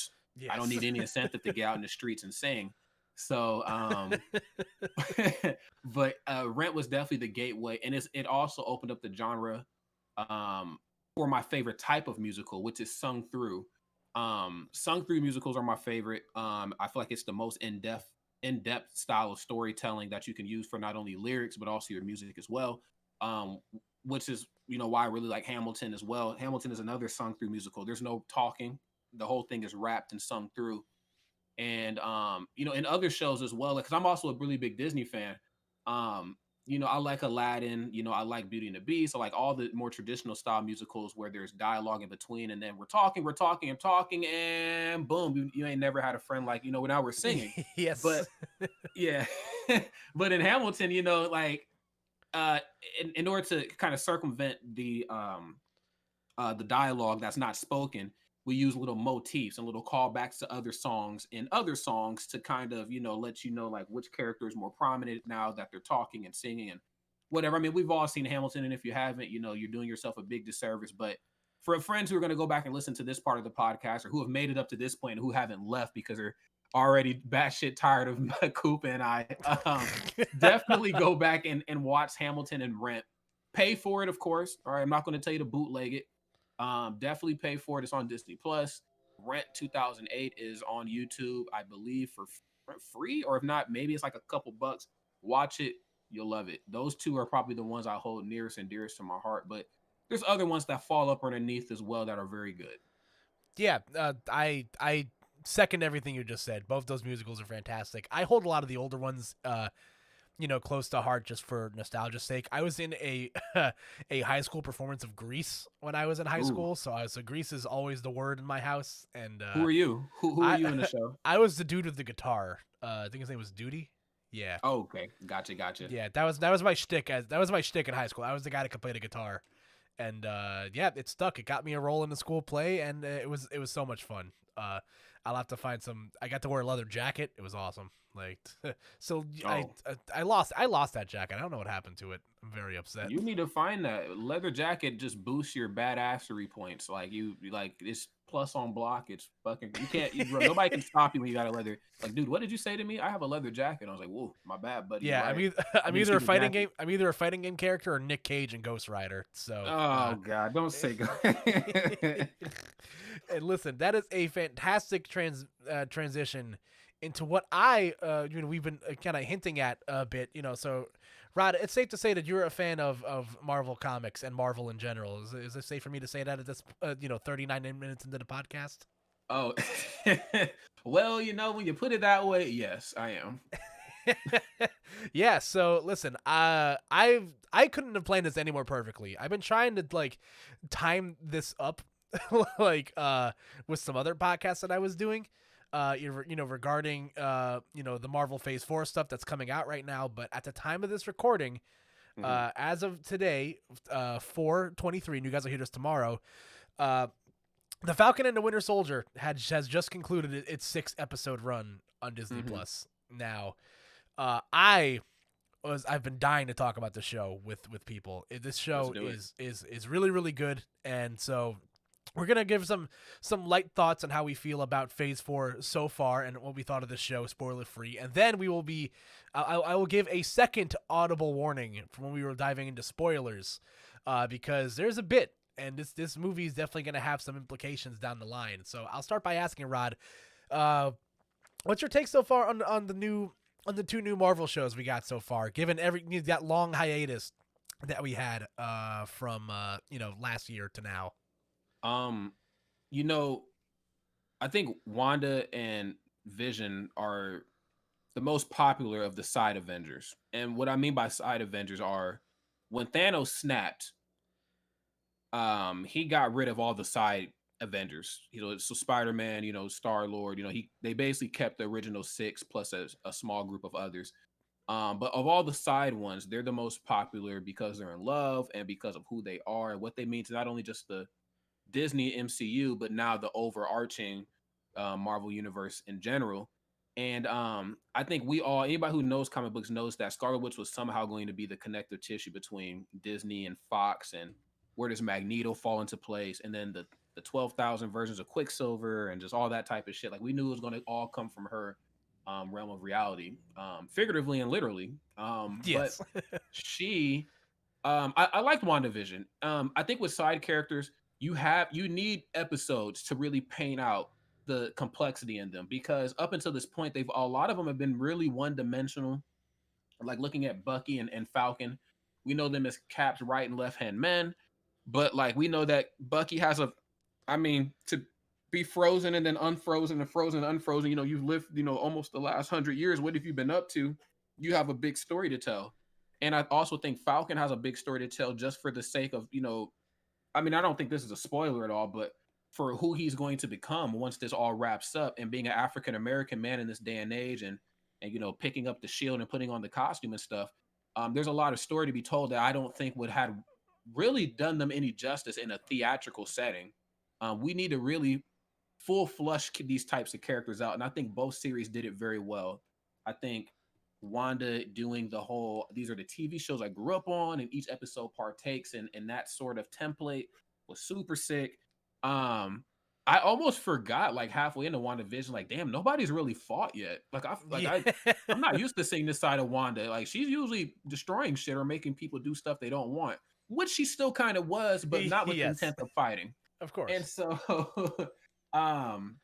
I don't need any incentive to get out in the streets and sing. So, but Rent was definitely the gateway, and it also opened up the genre for my favorite type of musical, which is sung through. Sung through musicals are my favorite. I feel like it's the most in-depth style of storytelling that you can use for not only lyrics but also your music as well, which is why I really like Hamilton as well. Hamilton is another sung through musical. There's no talking, the whole thing is rapped and sung through. And in other shows as well, because I'm also a really big Disney fan. I like Aladdin, I like Beauty and the Beast. I like all the more traditional style musicals where there's dialogue in between, and then we're talking, and boom, you ain't never had a friend like, now we're singing. Yes. But yeah. But in Hamilton, in order to kind of circumvent the dialogue that's not spoken, we use little motifs and little callbacks to other songs to kind of, let you know like which character is more prominent now that they're talking and singing and whatever. I mean, we've all seen Hamilton, and if you haven't, you're doing yourself a big disservice. But for friends who are going to go back and listen to this part of the podcast, or who have made it up to this point and who haven't left because they're already batshit tired of Koopa and I, definitely go back and watch Hamilton and Rent. Pay for it, of course. All right, I'm not going to tell you to bootleg it. Definitely pay for it. It's on Disney Plus. Rent 2008 is on YouTube, I believe, for free, or if not, maybe it's like a couple bucks. Watch it, you'll love it. Those two are probably the ones I hold nearest and dearest to my heart, but there's other ones that fall up underneath as well that are very good. Yeah, I second everything you just said. Both those musicals are fantastic. I hold a lot of the older ones close to heart just for nostalgia's sake. I was in a a high school performance of Grease when I was in high school, so Grease is always the word in my house. And who are you? Who are you in the show? I was the dude with the guitar. I think his name was Duty. Yeah. Oh, okay. Gotcha. Yeah, that was my shtick. That was my shtick in high school. I was the guy that could play the guitar, and it stuck. It got me a role in the school play, and it was so much fun. I'll have to find some. I got to wear a leather jacket. It was awesome. Like, so I lost that jacket. I don't know what happened to it. I'm very upset. You need to find that leather jacket. Just boosts your badassery points. Like you like it's plus on block. It's fucking. You can't. Nobody can stop you when you got a leather. Like, dude, what did you say to me? I have a leather jacket. I was like, whoa, my bad, buddy. Yeah, right. I'm either a fighting game. I'm either a fighting game character or Nick Cage in Ghost Rider. So. Oh God, don't say. And listen, that is a fantastic transition into what we've been kind of hinting at a bit, so Rod, it's safe to say that you're a fan of Marvel Comics and Marvel in general. Is it safe for me to say that at this 39 minutes into the podcast? Oh, well, when you put it that way, yes, I am. Yeah, so listen, I couldn't have planned this any more perfectly. I've been trying to like time this up like with some other podcasts that I was doing. Regarding the Marvel Phase 4 stuff that's coming out right now, but at the time of this recording, Mhm. as of today, 4/23, and you guys will hear this tomorrow, uh The Falcon and the Winter Soldier has just concluded its 6 episode run on Disney Mhm. Plus. Now, I've been dying to talk about the show with people. This Let's show do it. is really really good, and so we're gonna give some light thoughts on how we feel about Phase 4 so far and what we thought of the show, spoiler free, and then we will be, I will give a second audible warning from when we were diving into spoilers, because there's a bit, and this movie is definitely gonna have some implications down the line. So I'll start by asking Rod, uh, what's your take so far on the 2 new Marvel shows we got so far? Given that long hiatus that we had from last year to now. Um, you know, I think Wanda and Vision are the most popular of the side Avengers. And what I mean by side Avengers are when Thanos snapped, he got rid of all the side Avengers. So Spider-Man, Star-Lord, they basically kept the original 6 plus a small group of others. But of all the side ones, they're the most popular because they're in love and because of who they are and what they mean to not only just the Disney MCU, but now the overarching Marvel universe in general. And I think anybody who knows comic books knows that Scarlet Witch was somehow going to be the connective tissue between Disney and Fox, and where does Magneto fall into place, and then the 12,000 versions of Quicksilver and just all that type of shit. Like we knew it was going to all come from her realm of reality, figuratively and literally. But Yes. she I liked WandaVision. I think with side characters, you need episodes to really paint out the complexity in them because up until this point, a lot of them have been really one dimensional. Like looking at Bucky and Falcon, we know them as Cap's right and left hand men, but like we know that Bucky has to be frozen and then unfrozen and frozen and unfrozen. You've lived almost the last 100 years. What have you been up to? You have a big story to tell, and I also think Falcon has a big story to tell just for the sake of I don't think this is a spoiler at all, but for who he's going to become once this all wraps up and being an African American man in this day and age and picking up the shield and putting on the costume and stuff. There's a lot of story to be told that I don't think would have really done them any justice in a theatrical setting. We need to really full flush these types of characters out, and I think both series did it very well. I think Wanda doing the whole these are the TV shows I grew up on, and each episode partakes in that sort of template was super sick. Um, I almost forgot like halfway into WandaVision, like damn, nobody's really fought yet. Yeah. I'm not used to seeing this side of Wanda. Like she's usually destroying shit or making people do stuff they don't want, which she still kind of was, but not with the Yes. intent of fighting. Of And course. so um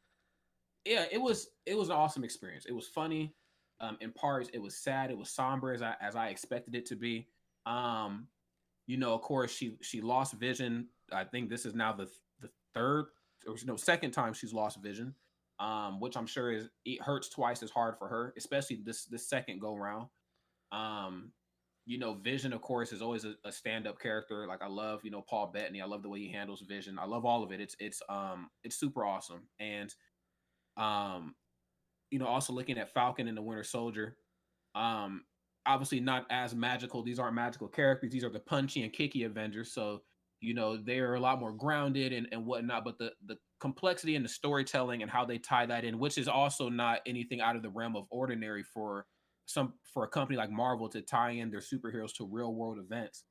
yeah, it was an awesome experience. It was funny. In parts, it was sad. It was somber as I expected it to be. Um, of course, she lost vision. I think this is now the third or no second time she's lost vision. Which I'm sure it hurts twice as hard for her, especially this second go round. Um, Vision, of course, is always a stand-up character. Like I love, Paul Bettany. I love the way he handles Vision. I love all of it. It's super awesome. And um, also looking at Falcon and the Winter Soldier. Um, Obviously not as magical. These aren't magical characters. These are the punchy and kicky Avengers. So, they're a lot more grounded and whatnot. But the complexity and the storytelling and how they tie that in, which is also not anything out of the realm of ordinary for a company like Marvel to tie in their superheroes to real world events.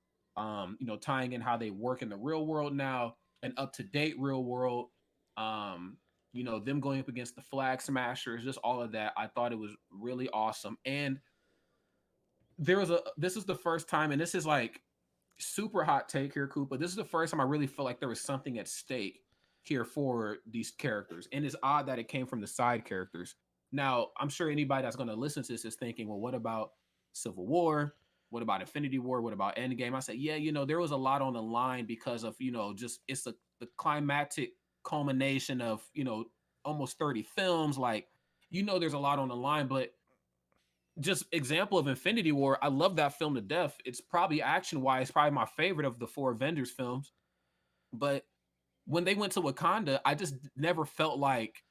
Tying in how they work in the real world now, an up to date real world. Them going up against the Flag Smashers, just all of that. I thought it was really awesome. And this is the first time, and this is like super hot take here, Koopa. This is the first time I really felt like there was something at stake here for these characters. And it's odd that it came from the side characters. Now, I'm sure anybody that's going to listen to this is thinking, well, what about Civil War? What about Infinity War? What about Endgame? I say, yeah, there was a lot on the line because of, just it's the climactic culmination of, almost 30 films. Like, there's a lot on the line, but just example of Infinity War, I love that film to death. It's probably action wise, probably my favorite of the 4 Avengers films. But when they went to Wakanda, I never felt like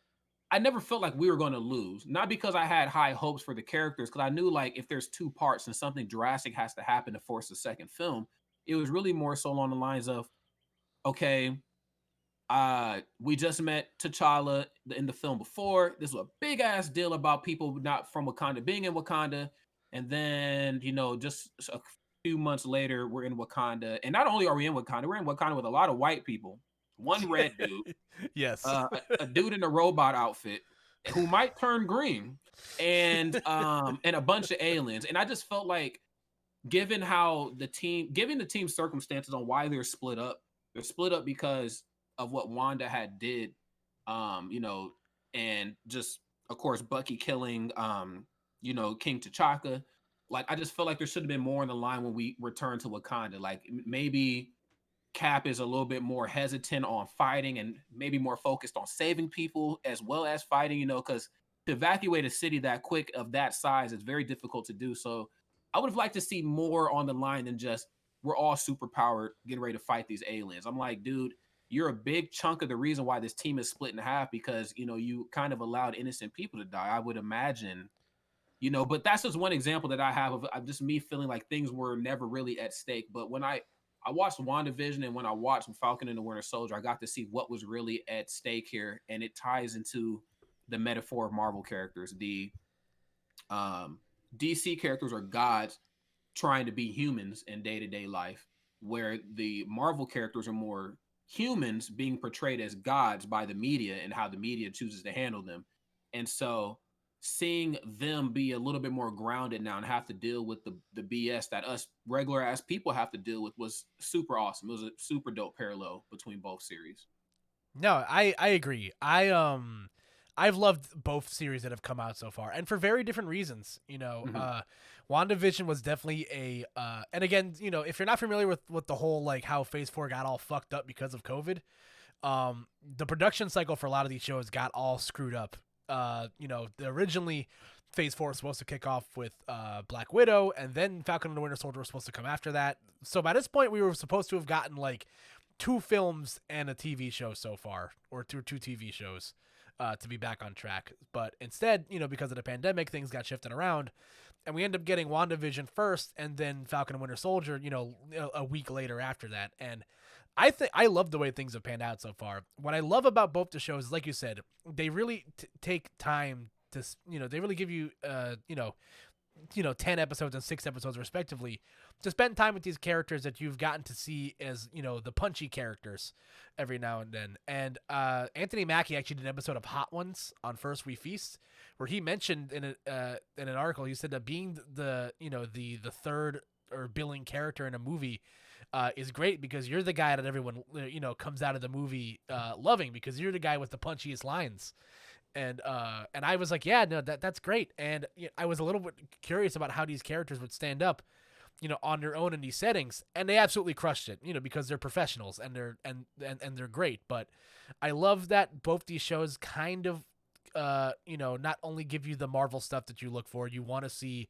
we were going to lose. Not because I had high hopes for the characters, because I knew like if there's 2 parts and something drastic has to happen to force a second film, it was really more so along the lines of, okay, we just met T'Challa in the film before. This was a big ass deal about people not from Wakanda being in Wakanda. And then, just a few months later, we're in Wakanda. And not only are we in Wakanda, we're in Wakanda with a lot of white people. One red dude, Yes. a dude in a robot outfit who might turn green, and a bunch of aliens. And I just felt like, given the team circumstances on why they're split up because of what Wanda had did, and just of course Bucky killing King T'Chaka. Like, I just felt like there should have been more in the line when we return to Wakanda. Like, maybe Cap is a little bit more hesitant on fighting and maybe more focused on saving people as well as fighting, because to evacuate a city that quick of that size is very difficult to do. So I would have liked to see more on the line than just we're all super powered getting ready to fight these aliens. I'm like, dude, you're a big chunk of the reason why this team is split in half, because, you kind of allowed innocent people to die, I would imagine. But that's just one example that I have of just me feeling like things were never really at stake. But when I watched WandaVision, and when I watched Falcon and the Winter Soldier, I got to see what was really at stake here. And it ties into the metaphor of Marvel characters. The DC characters are gods trying to be humans in day-to-day life, where the Marvel characters are more humans being portrayed as gods by the media and how the media chooses to handle them. And so seeing them be a little bit more grounded now and have to deal with the BS that us regular ass people have to deal with was super awesome. It was a super dope parallel between both series. No, I agree. I've loved both series that have come out so far, and for very different reasons. WandaVision was definitely and again, if you're not familiar with the whole like how Phase 4 got all fucked up because of COVID, the production cycle for a lot of these shows got all screwed up. Originally Phase 4 was supposed to kick off with Black Widow, and then Falcon and the Winter Soldier was supposed to come after that. So by this point, we were supposed to have gotten like 2 films and a TV show so far, or two TV shows, to be back on track. But instead, because of the pandemic, things got shifted around, and we ended up getting WandaVision first, and then Falcon and Winter Soldier, a week later after that. And I love the way things have panned out so far. What I love about both the shows is, like you said, they really take time to, they really give you, 10 episodes and 6 episodes respectively to spend time with these characters that you've gotten to see as, the punchy characters every now and then. And Anthony Mackie actually did an episode of Hot Ones on First We Feast, where he mentioned in an article, he said that being the third or billing character in a movie is great, because you're the guy that everyone comes out of the movie loving, because you're the guy with the punchiest lines. And I was like, yeah, no, that's great. And I was a little bit curious about how these characters would stand up, on their own in these settings, and they absolutely crushed it, because they're professionals and they're great. But I love that both these shows kind of, not only give you the Marvel stuff that you look for, you want to see,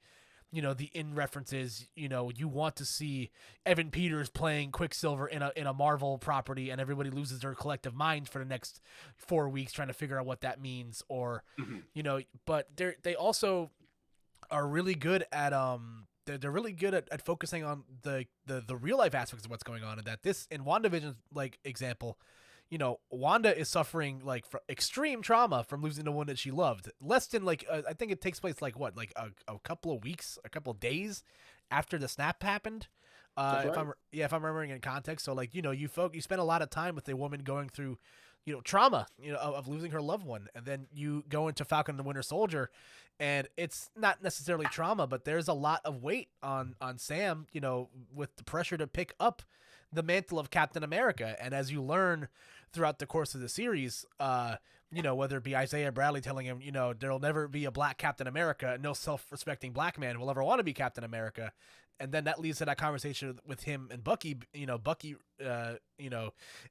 the in references, you want to see Evan Peters playing Quicksilver in a Marvel property, and everybody loses their collective minds for the next 4 weeks trying to figure out what that means, or, but they also are really good at, they're really good at focusing on the real life aspects of what's going on, and that this, in WandaVision's like example, Wanda is suffering like extreme trauma from losing the one that she loved. Less than like, I think it takes place like what, like a couple of weeks, a couple of days after the snap happened. That's if right. if I'm remembering in context. So like, you spend a lot of time with a woman going through, trauma, of losing her loved one. And then you go into Falcon and the Winter Soldier, and it's not necessarily trauma, but there's a lot of weight on Sam, with the pressure to pick up the mantle of Captain America. And as you learn throughout the course of the series, whether it be Isaiah Bradley telling him, there'll never be a black Captain America, no self-respecting black man will ever want to be Captain America. And then that leads to that conversation with him and Bucky, Bucky,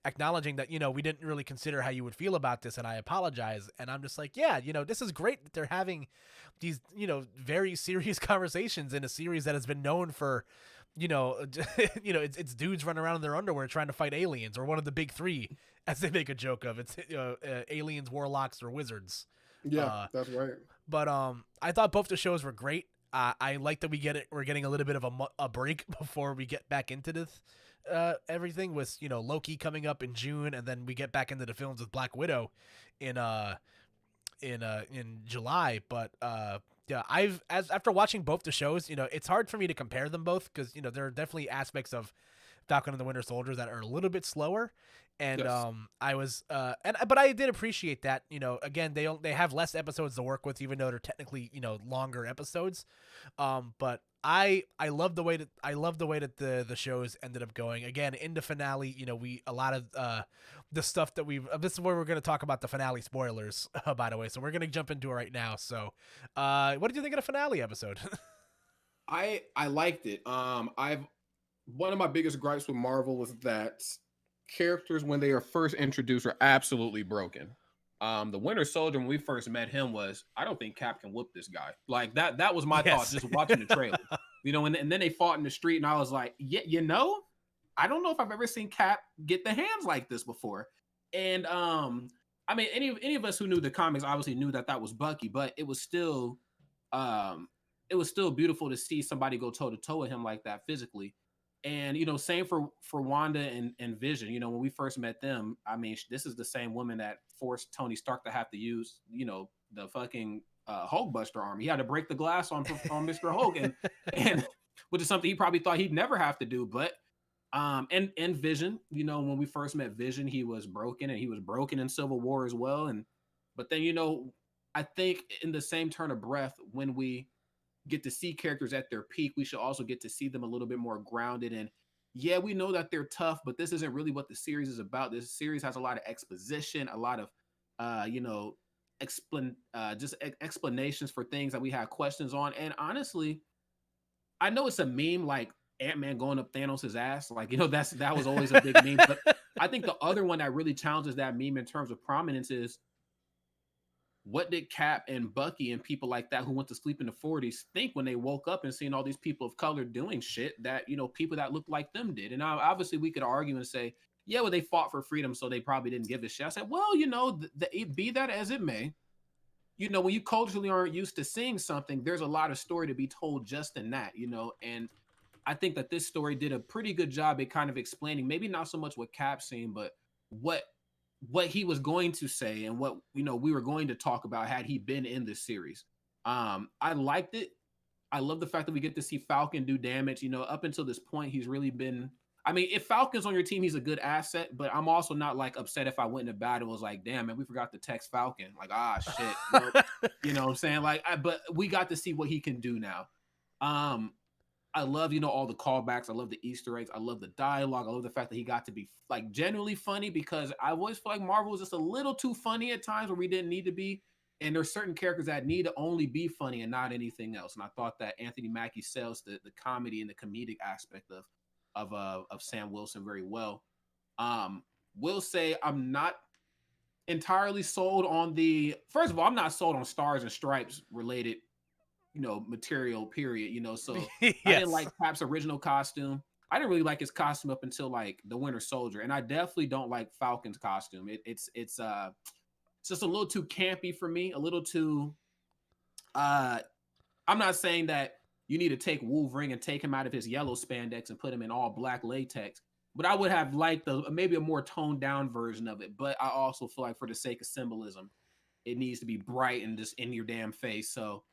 acknowledging that, we didn't really consider how you would feel about this, and I apologize. And I'm just like, yeah, this is great that they're having these, very serious conversations in a series that has been known for, it's dudes running around in their underwear trying to fight aliens, or one of the big three, as they make a joke of. It's aliens, warlocks, or wizards. Yeah, that's right. But I thought both the shows were great. I like that we're getting a little bit of a break before we get back into this everything, with Loki coming up in June, and then we get back into the films with Black Widow in July. But yeah, after watching both the shows, it's hard for me to compare them both, because there are definitely aspects of Falcon and the Winter Soldier that are a little bit slower. And Yes. but I did appreciate that. Again, they have less episodes to work with, even though they're technically longer episodes. But I love the way that the shows ended up going. Again, in the finale, a lot of the stuff that this is where we're going to talk about the finale spoilers, by the way. So we're going to jump into it right now. So, what did you think of the finale episode? I liked it. I've One of my biggest gripes with Marvel was that characters, when they are first introduced, are absolutely broken. The Winter Soldier, when we first met him, was, I don't think Cap can whoop this guy. Like that was my thoughts just watching the trailer. And then they fought in the street, and I was like, yeah, I don't know if I've ever seen Cap get the hands like this before. And I mean, any of us who knew the comics obviously knew that was Bucky, but it was still beautiful to see somebody go toe to toe with him like that physically. And same for Wanda and Vision. When we first met them, I mean, this is the same woman that forced Tony Stark to have to use the fucking Hulkbuster arm. He had to break the glass on Mr. Hulk, and which is something he probably thought he'd never have to do. But and Vision, when we first met Vision, he was broken, and he was broken in Civil War as well. But then I think in the same turn of breath, when we get to see characters at their peak, we should also get to see them a little bit more grounded. And yeah, we know that they're tough, but this isn't really what the series is about. This series has a lot of exposition, a lot of explanations for things that we have questions on. And honestly, I know it's a meme, like Ant-Man going up Thanos' ass, like that was always a big meme. But I think the other one that really challenges that meme in terms of prominence is, what did Cap and Bucky and people like that who went to sleep in the 40s think when they woke up and seen all these people of color doing shit that, people that looked like them did? And obviously we could argue and say, yeah, well, they fought for freedom, so they probably didn't give a shit. I said, well, be that as it may, when you culturally aren't used to seeing something, there's a lot of story to be told just in that, and I think that this story did a pretty good job at kind of explaining, maybe not so much what Cap's saying, but what he was going to say, and what we were going to talk about had he been in this series. I liked it. I love the fact that we get to see Falcon do damage. Up until this point, he's really been. I mean, if Falcon's on your team, he's a good asset. But I'm also not like upset if I went into battle and was like, damn, man, we forgot to text Falcon. Like, shit. Nope. You know what I'm saying? Like, but we got to see what he can do now. I love, all the callbacks. I love the Easter eggs. I love the dialogue. I love the fact that he got to be like genuinely funny, because I always feel like Marvel was just a little too funny at times where we didn't need to be. And there's certain characters that need to only be funny and not anything else. And I thought that Anthony Mackie sells the comedy and the comedic aspect of Sam Wilson very well. Will say I'm not entirely sold on first of all, I'm not sold on Stars and Stripes related material, period. So Yes. I didn't like Cap's original costume. I didn't really like his costume up until like the Winter Soldier, and I definitely don't like Falcon's costume. It's just a little too campy for me, a little too I'm not saying that you need to take Wolverine and take him out of his yellow spandex and put him in all black latex, but I would have liked maybe a more toned down version of it. But I also feel like, for the sake of symbolism, it needs to be bright and just in your damn face. So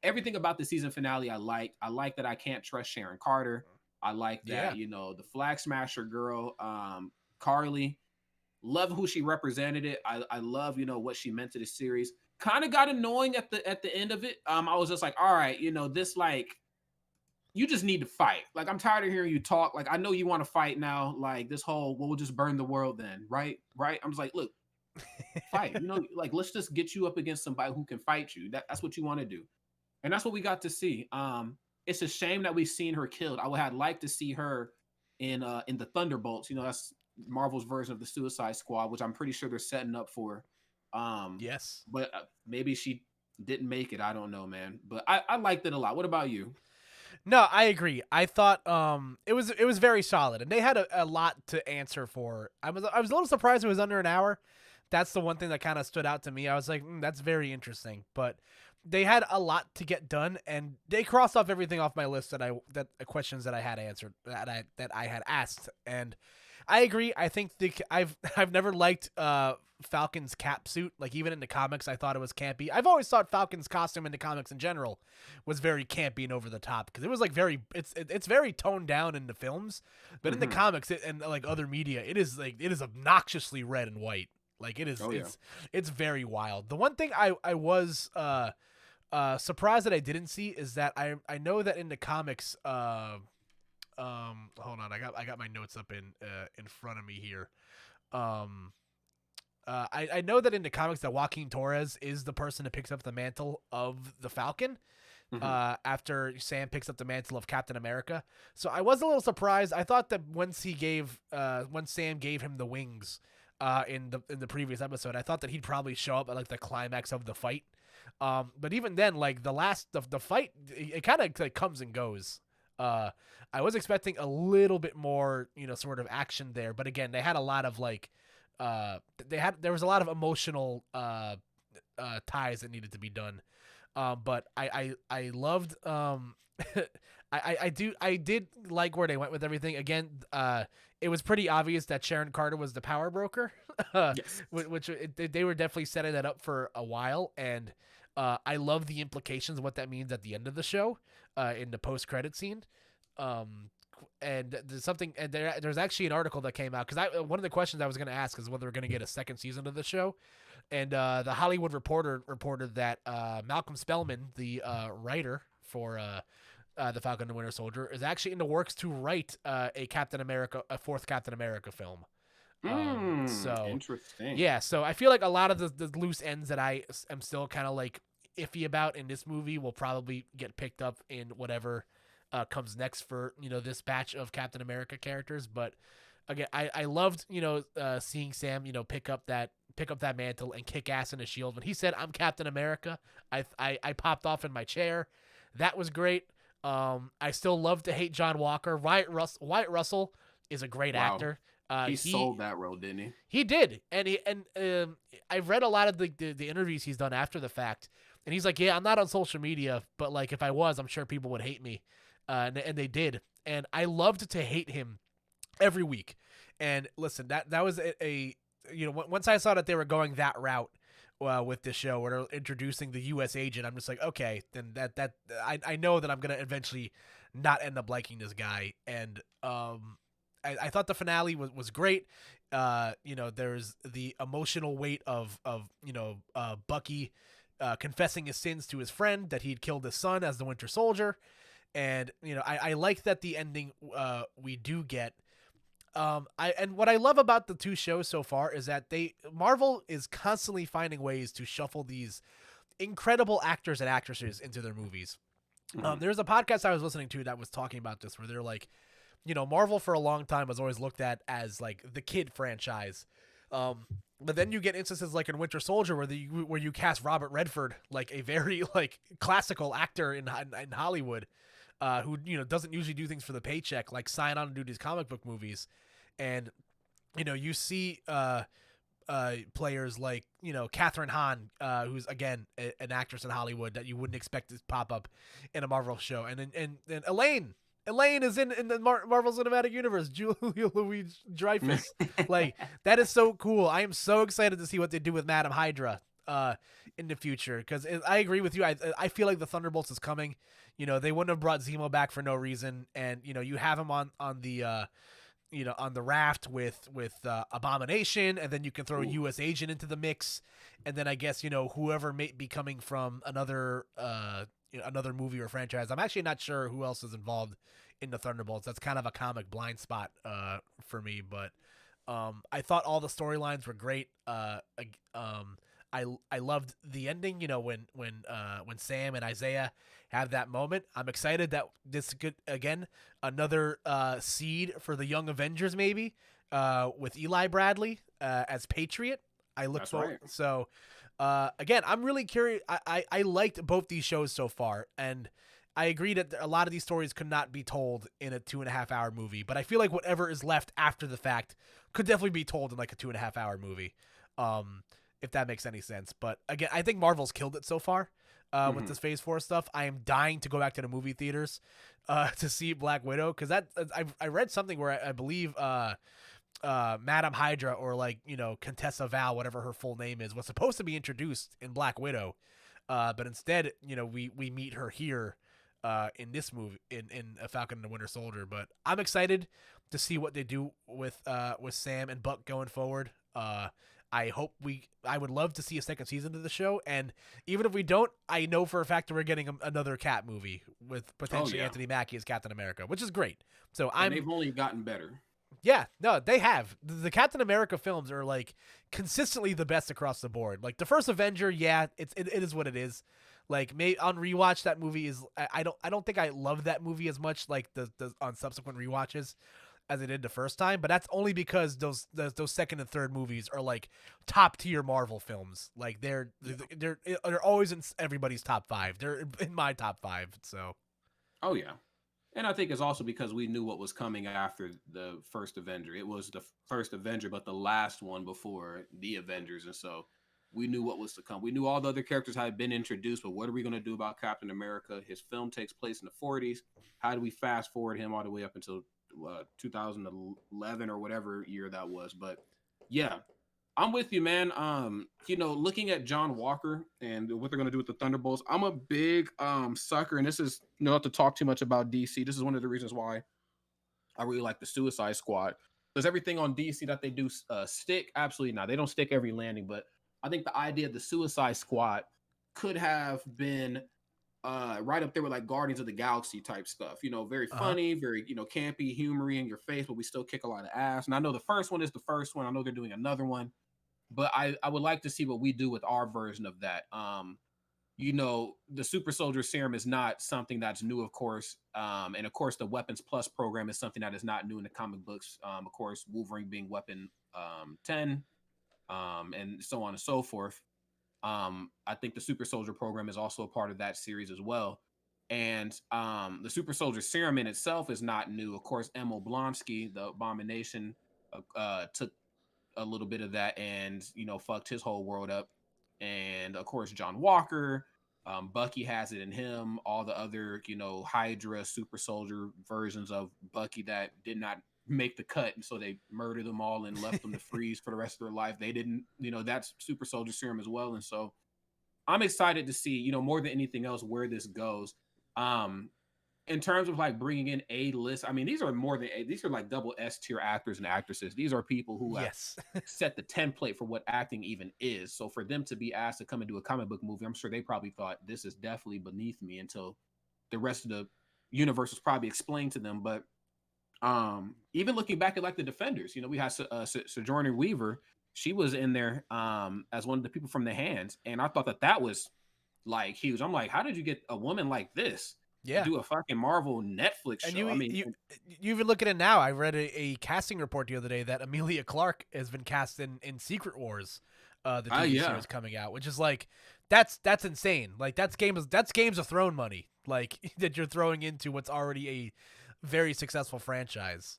everything about the season finale I liked. I like that I can't trust Sharon Carter. I like that, the Flag Smasher girl, Carly, love who she represented it. I love, what she meant to the series. Kind of got annoying at the end of it. I was just like, all right, this, like, you just need to fight. Like, I'm tired of hearing you talk. Like, I know you want to fight now. Like, this whole, we'll just burn the world then, right? I'm just like, look, Fight. You know, like let's just get you up against somebody who can fight you. That's what you want to do. And that's what we got to see. It's a shame that we've seen her killed. I would have liked to see her in the Thunderbolts. You know, that's Marvel's version of the Suicide Squad, which I'm pretty sure they're setting up for. Yes. But maybe she didn't make it. I don't know, man. But I liked it a lot. What about you? No, I agree. I thought it was very solid, and they had a lot to answer for. I was a little surprised it was under an hour. That's the one thing that kind of stood out to me. I was like, that's very interesting, but they had a lot to get done, and they crossed off everything off my list that questions that I had answered that I had asked, and I agree. I think I've never liked Falcon's cap suit. Like even in the comics, I thought it was campy. I've always thought Falcon's costume in the comics in general was very campy and over the top because it was like it's very toned down in the films, but in the comics and like other media, it is obnoxiously red and white. Like it is, it's very wild. The one thing I was surprised that I didn't see is that I know that in the comics, hold on, I got my notes up in front of me here. I know that in the comics that Joaquin Torres is the person that picks up the mantle of the Falcon. After Sam picks up the mantle of Captain America. So I was a little surprised. I thought that once Sam gave him the wings in the previous episode, I thought that he'd probably show up at like the climax of the fight. But even then, like the fight, it kind of like comes and goes. I was expecting a little bit more, sort of action there, but again, they had a lot of like, there was a lot of emotional ties that needed to be done. But I loved, I did like where they went with everything. Again, it was pretty obvious that Sharon Carter was the power broker, Yes. which they were definitely setting that up for a while. And I love the implications of what that means at the end of the show, in the post-credit scene. And there's something, and there's actually an article that came out because one of the questions I was going to ask is whether we're going to get a second season of the show. And the Hollywood Reporter reported that Malcolm Spellman, the writer for the Falcon and the Winter Soldier, is actually in the works to write a fourth Captain America film. So interesting. Yeah, so I feel like a lot of the loose ends that I am still kind of like iffy about in this movie will probably get picked up in whatever comes next for this batch of Captain America characters. But again, I loved seeing Sam pick up that mantle and kick ass in a shield. When he said, "I'm Captain America," I popped off in my chair. That was great. I still love to hate John Walker. Wyatt Russell is a great actor. He sold that role, didn't he? He did, and I've read a lot of the interviews he's done after the fact, and he's like, "Yeah, I'm not on social media, but like if I was, I'm sure people would hate me," and they did, and I loved to hate him every week. And listen, that was a once I saw that they were going that route with this show, where they're introducing the U.S. agent, I'm just like, okay, then that I know that I'm gonna eventually not end up liking this guy, and I thought the finale was great. There's the emotional weight of Bucky confessing his sins to his friend that he'd killed his son as the Winter Soldier, and I like that the ending we do get. And what I love about the two shows so far is that Marvel is constantly finding ways to shuffle these incredible actors and actresses into their movies. There's a podcast I was listening to that was talking about this, where they're like, Marvel for a long time was always looked at as like the kid franchise. But then you get instances like in Winter Soldier where you cast Robert Redford, like a very like classical actor in Hollywood, who doesn't usually do things for the paycheck, like sign on and do these comic book movies. And you see players like Catherine Hahn, who's again an actress in Hollywood that you wouldn't expect to pop up in a Marvel show, and then Elaine is in the Marvel Cinematic Universe. Julia Louis-Dreyfus. Like, that is so cool. I am so excited to see what they do with Madam Hydra in the future, because I agree with you. I feel like the Thunderbolts is coming. They wouldn't have brought Zemo back for no reason, and you have him on the on the raft with Abomination, and then you can throw a U.S. agent into the mix, and then I guess whoever may be coming from another another movie or franchise. I'm actually not sure who else is involved in the Thunderbolts. That's kind of a comic blind spot for me, but I thought all the storylines were great. I loved the ending. You know, when Sam and Isaiah have that moment. I'm excited that this could again another seed for the Young Avengers maybe with Eli Bradley as Patriot. I look That's forward. right. So again, I'm really curious. I liked both these shows so far, and I agree that a lot of these stories could not be told in a 2.5 hour movie, but I feel like whatever is left after the fact could definitely be told in like a 2.5 hour movie, if that makes any sense. But again, I think Marvel's killed it so far with this Phase 4 stuff. I am dying to go back to the movie theaters to see Black Widow because I read something where I believe Madam Hydra or like Contessa Val, whatever her full name is, was supposed to be introduced in Black Widow, but instead we meet her here. In this movie, in A Falcon and the Winter Soldier, but I'm excited to see what they do with Sam and Buck going forward. I would love to see a second season of the show, and even if we don't, I know for a fact that we're getting another Cap movie with potentially Anthony Mackie as Captain America, which is great. So they've only gotten better. Yeah, no, they have. The Captain America films are like consistently the best across the board. Like the first Avenger, yeah, it is what it is. Like on rewatch, that movie is I don't think I love that movie as much like the on subsequent rewatches as I did the first time. But that's only because those second and third movies are like top tier Marvel films. Like they're always in everybody's top 5. They're in my top 5. So. Oh yeah. And I think it's also because we knew what was coming after the first Avenger. It was the first Avenger, but the last one before the Avengers. And so we knew what was to come. We knew all the other characters had been introduced, but what are we going to do about Captain America? His film takes place in the 40s. How do we fast forward him all the way up until 2011 or whatever year that was? But yeah, I'm with you, man. Looking at John Walker and what they're going to do with the Thunderbolts, I'm a big sucker, and this is not to talk too much about DC. This is one of the reasons why I really like the Suicide Squad. Does everything on DC that they do stick? Absolutely not. They don't stick every landing, but I think the idea of the Suicide Squad could have been right up there with like Guardians of the Galaxy type stuff. Very funny, very campy, humory in your face, but we still kick a lot of ass. And I know the first one is the first one. I know they're doing another one. But I would like to see what we do with our version of that. The Super Soldier Serum is not something that's new, of course. And of course, the Weapons Plus program is something that is not new in the comic books. Of course, Wolverine being Weapon 10, and so on and so forth. I think the Super Soldier program is also a part of that series as well. And the Super Soldier Serum in itself is not new. Of course, Emil Blonsky, the Abomination, took a little bit of that and fucked his whole world up. And of course John Walker, Bucky has it in him, all the other Hydra super soldier versions of Bucky that did not make the cut, and so they murdered them all and left them to freeze for the rest of their life. They didn't, that's Super Soldier Serum as well. And so I'm excited to see more than anything else where this goes. In terms of like bringing in A-list, I mean, these are like double S tier actors and actresses. These are people who have set the template for what acting even is. So for them to be asked to come and do a comic book movie, I'm sure they probably thought this is definitely beneath me until the rest of the universe was probably explained to them. But even looking back at like the Defenders, we had Sojourner Weaver. She was in there as one of the people from the Hands, and I thought that was like huge. I'm like, how did you get a woman like this? Yeah, do a fucking Marvel Netflix show. And you even look at it now. I read a casting report the other day that Emilia Clarke has been cast in Secret Wars, the TV series coming out, which is like that's insane. Like that's Games of Thrones money, like that you're throwing into what's already a very successful franchise.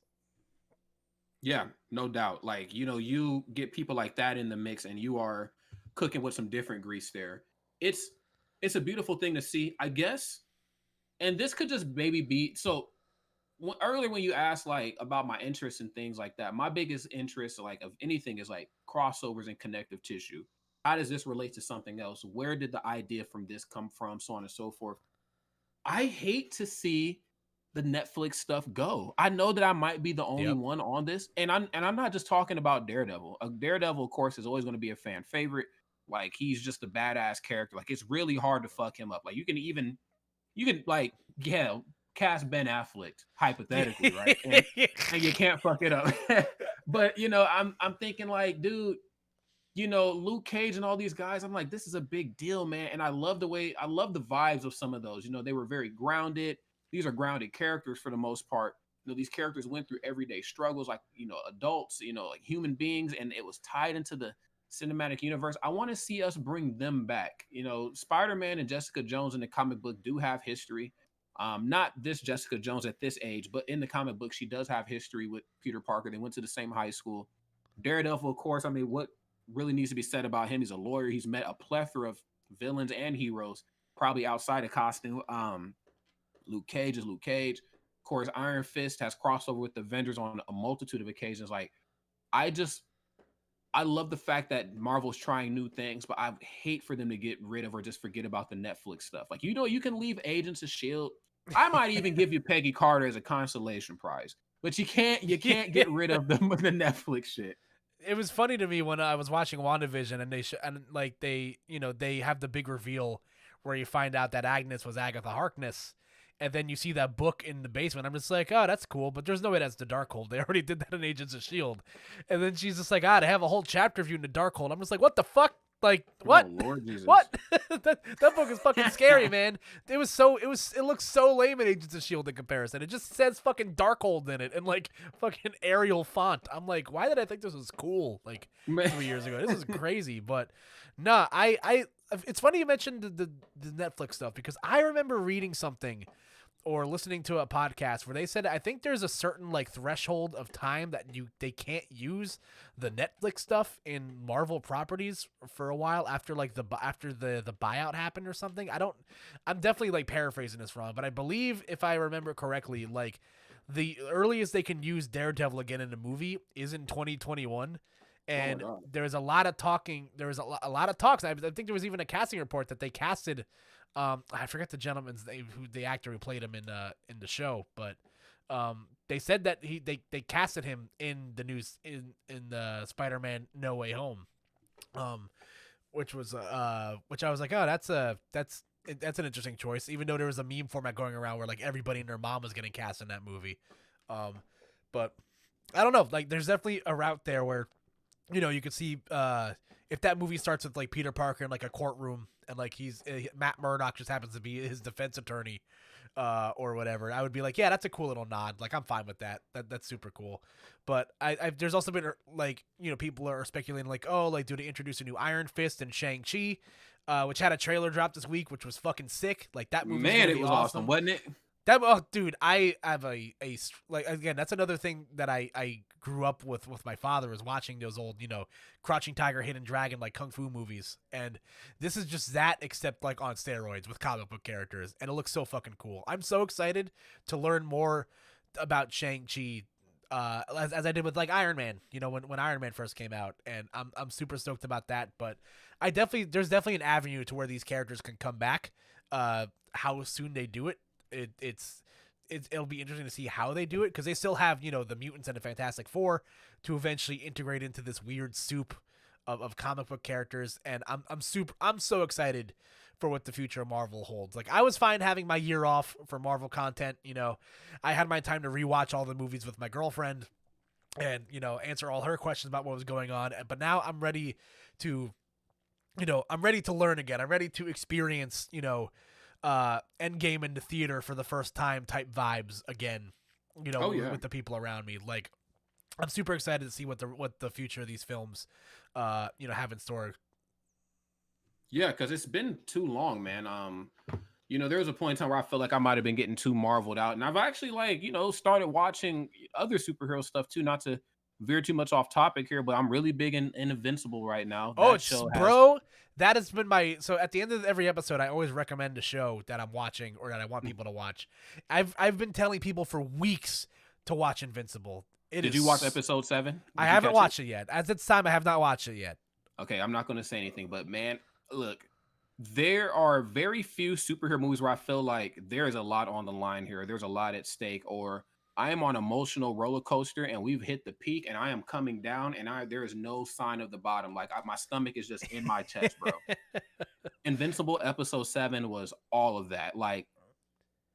Yeah, no doubt. Like you get people like that in the mix, and you are cooking with some different grease there. It's a beautiful thing to see, I guess. And this could just maybe be so. Earlier when you asked like about my interest in things like that, my biggest interest, like of anything, is like crossovers and connective tissue. How does this relate to something else? Where did the idea from this come from? So on and so forth. I hate to see the Netflix stuff go. I know that I might be the only one on this, and I'm not just talking about Daredevil. Daredevil, of course, is always going to be a fan favorite. Like he's just a badass character. Like it's really hard to fuck him up. Like you can like, cast Ben Affleck hypothetically, right? And you can't fuck it up. But I'm thinking like, dude, Luke Cage and all these guys, I'm like, this is a big deal, man. And I love the vibes of some of those. They were very grounded. These are grounded characters for the most part. These characters went through everyday struggles, like, adults, like human beings, and it was tied into the cinematic universe. I want to see us bring them back. Spider-Man and Jessica Jones in the comic book do have history. Not this Jessica Jones at this age, but in the comic book, she does have history with Peter Parker. They went to the same high school. Daredevil, of course, I mean, what really needs to be said about him? He's a lawyer. He's met a plethora of villains and heroes, probably outside of costume. Luke Cage is Luke Cage. Of course, Iron Fist has crossover with the Avengers on a multitude of occasions. Like, I love the fact that Marvel's trying new things, but I hate for them to get rid of or just forget about the Netflix stuff. Like, you can leave Agents of S.H.I.E.L.D. I might even give you Peggy Carter as a consolation prize, but you can't get rid of the Netflix shit. It was funny to me when I was watching WandaVision and they have the big reveal where you find out that Agnes was Agatha Harkness, and then you see that book in the basement. I'm just like, oh, that's cool, but there's no way that's the Darkhold. They already did that in Agents of S.H.I.E.L.D. And then she's just like, they have a whole chapter of you in the Darkhold. I'm just like, what the fuck? Like, what? Oh, Lord Jesus. What? that book is fucking scary, man. It looks so lame in Agents of S.H.I.E.L.D. in comparison. It just says fucking Darkhold in it and like fucking Arial font. I'm like, why did I think this was cool like 3 years ago? This is crazy. But nah, it's funny you mentioned the Netflix stuff because I remember reading something or listening to a podcast where they said I think there's a certain like threshold of time that they can't use the Netflix stuff in Marvel properties for a while after like the buyout happened or something. I'm definitely like paraphrasing this wrong, but I believe if I remember correctly, like the earliest they can use Daredevil again in a movie is in 2021. And there's a lot of talking. There was a lot of talks. I think there was even a casting report that they casted. I forget the gentleman's name, the actor who played him in the show, but they said that they casted him in the news in the Spider-Man No Way Home, which I was like, oh, that's an interesting choice. Even though there was a meme format going around where like everybody and their mom was getting cast in that movie, but I don't know. Like, there's definitely a route there where you could see if that movie starts with like Peter Parker in like a courtroom and like he's Matt Murdock just happens to be his defense attorney or whatever, I would be like, yeah, that's a cool little nod. Like, I'm fine with that. That's super cool. But there's also been like, people are speculating like, oh, like, do they introduce a new Iron Fist and Shang-Chi, which had a trailer drop this week, which was fucking sick. Like, that movie, man, it was awesome, wasn't it? Dude, I have a like, again, that's another thing that I grew up with my father, is watching those old, Crouching Tiger, Hidden Dragon, like kung fu movies. And this is just that, except like on steroids with comic book characters. And it looks so fucking cool. I'm so excited to learn more about Shang-Chi, as I did with like Iron Man, when Iron Man first came out. And I'm super stoked about that. But there's definitely an avenue to where these characters can come back. How soon they do it, it'll be interesting to see how they do it, because they still have the mutants and the Fantastic Four to eventually integrate into this weird soup of comic book characters. And I'm so excited for what the future of Marvel holds. Like, I was fine having my year off for Marvel content. I had my time to rewatch all the movies with my girlfriend and answer all her questions about what was going on. But now I'm ready to learn again. I'm ready to experience Endgame in the theater for the first time type vibes again, with the people around me. Like, I'm super excited to see what the future of these films, have in store. Yeah, because it's been too long, man. There was a point in time where I felt like I might have been getting too marveled out, and I've actually started watching other superhero stuff too. Not to veer too much off topic here, but I'm really big in Invincible right now. That has been so at the end of every episode, I always recommend a show that I'm watching or that I want people to watch. I've been telling people for weeks to watch Invincible. Did you watch episode 7? I haven't watched it yet. At this time, I have not watched it yet. Okay, I'm not going to say anything, but man, look, there are very few superhero movies where I feel like there is a lot on the line here. There's a lot at stake, or I am on an emotional roller coaster and we've hit the peak and I am coming down and there is no sign of the bottom. Like, my stomach is just in my chest, bro. Invincible episode 7 was all of that. Like,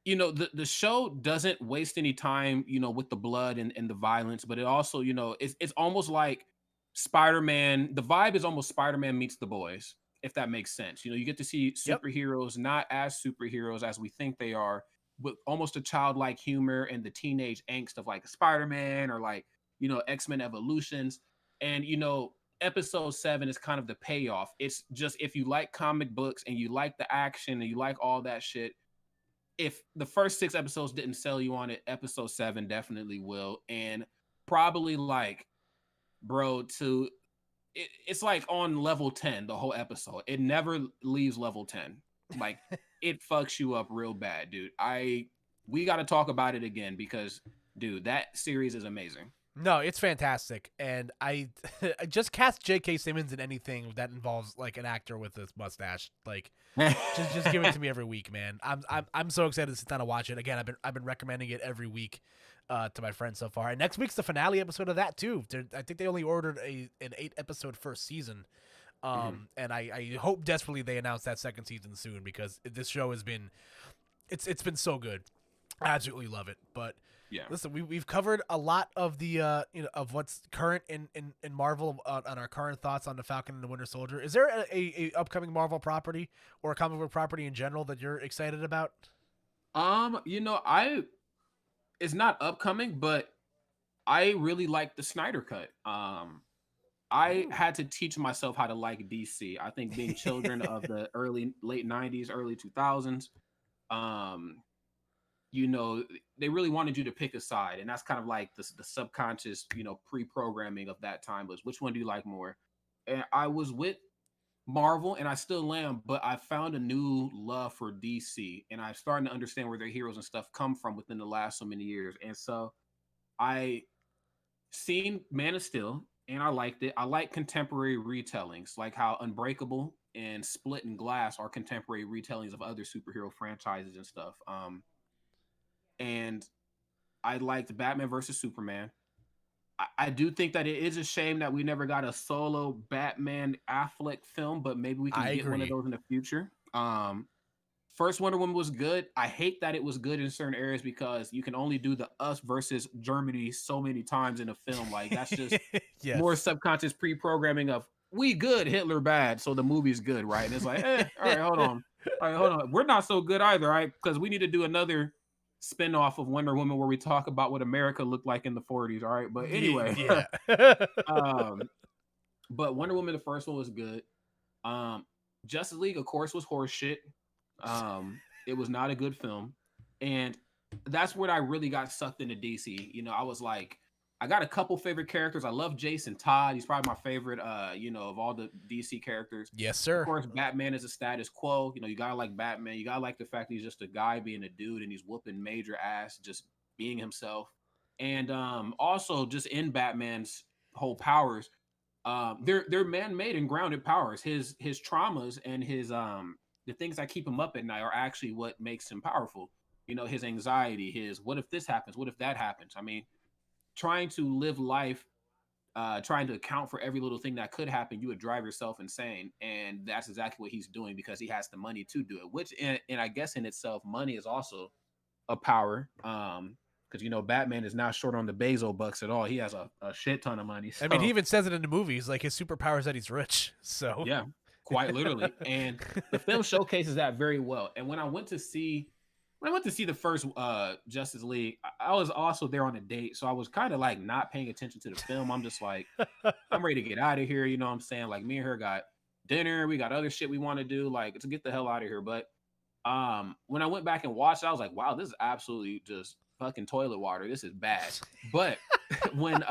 the show doesn't waste any time, with the blood and the violence, but it also, it's almost like Spider-Man. The vibe is almost Spider-Man meets The Boys, if that makes sense. You get to see Yep. superheroes not as superheroes as we think they are, with almost a childlike humor and the teenage angst of like Spider-Man or like, X-Men Evolutions. And episode 7 is kind of the payoff. It's just, if you like comic books and you like the action and you like all that shit, if the first 6 episodes didn't sell you on it, episode 7 definitely will. And probably like, bro, it's like on level 10 the whole episode. It never leaves level 10. Like, it fucks you up real bad, dude. We got to talk about it again because, dude, that series is amazing. No, it's fantastic, and I just cast J.K. Simmons in anything that involves like an actor with a mustache. Like, just give it to me every week, man. I'm so excited to sit down and watch it again. I've been recommending it every week to my friends so far, and next week's the finale episode of that too. I think they only ordered an 8-episode first season, and I hope desperately they announce that second season soon because this show has been it's been so good. I absolutely love it, but. Yeah. Listen, we've covered a lot of the of what's current in Marvel on our current thoughts on the Falcon and the Winter Soldier. Is there a upcoming Marvel property or a comic book property in general that you're excited about? It's not upcoming, but I really like the Snyder Cut. I had to teach myself how to like DC. I think being children of the late 90s, early 2000s, they really wanted you to pick a side, and that's kind of like the subconscious, pre-programming of that time was, which one do you like more? And I was with Marvel, and I still am, but I found a new love for DC, and I'm starting to understand where their heroes and stuff come from within the last so many years. And so I seen Man of Steel, and I liked it. I like contemporary retellings, like how Unbreakable and Split and Glass are contemporary retellings of other superhero franchises and stuff. And I liked Batman versus Superman. I do think that it is a shame that we never got a solo Batman Affleck film, but maybe we can get one of those in the future. First Wonder Woman was good. I hate that it was good in certain areas because you can only do the us versus Germany so many times in a film. Like, that's just Yes. more subconscious pre-programming of we good, Hitler bad, so the movie's good, right? And it's like, all right, hold on. All right, hold on. We're not so good either, right? Because we need to do another spin-off of Wonder Woman where we talk about what America looked like in the 40s, all right? But anyway, yeah. But Wonder Woman, the first one was good. Justice League, of course, was horse shit. It was not a good film. And that's where I really got sucked into DC. I was like, I got a couple favorite characters. I love Jason Todd. He's probably my favorite, of all the DC characters. Yes, sir. Of course, Batman is a status quo. You gotta like Batman. You gotta like the fact that he's just a guy being a dude and he's whooping major ass, just being himself. And also just in Batman's whole powers, they're man-made and grounded powers. His traumas and his the things that keep him up at night are actually what makes him powerful. His anxiety, his what if this happens, what if that happens. I mean, trying to live life, trying to account for every little thing that could happen, you would drive yourself insane. And that's exactly what he's doing because he has the money to do it, which, and I guess in itself, money is also a power. Because, Batman is not short on the Bezos bucks at all. He has a shit ton of money. So. I mean, he even says it in the movies, like his superpower is that he's rich. So yeah, quite literally. And the film showcases that very well. And when I went to see the first Justice League, I was also there on a date, so I was kind of like not paying attention to the film. I'm just like, I'm ready to get out of here. You know what I'm saying? Like, me and her got dinner, we got other shit we want to do, like, to get the hell out of here. But when I went back and watched it, I was like, wow, this is absolutely just fucking toilet water. This is bad. But when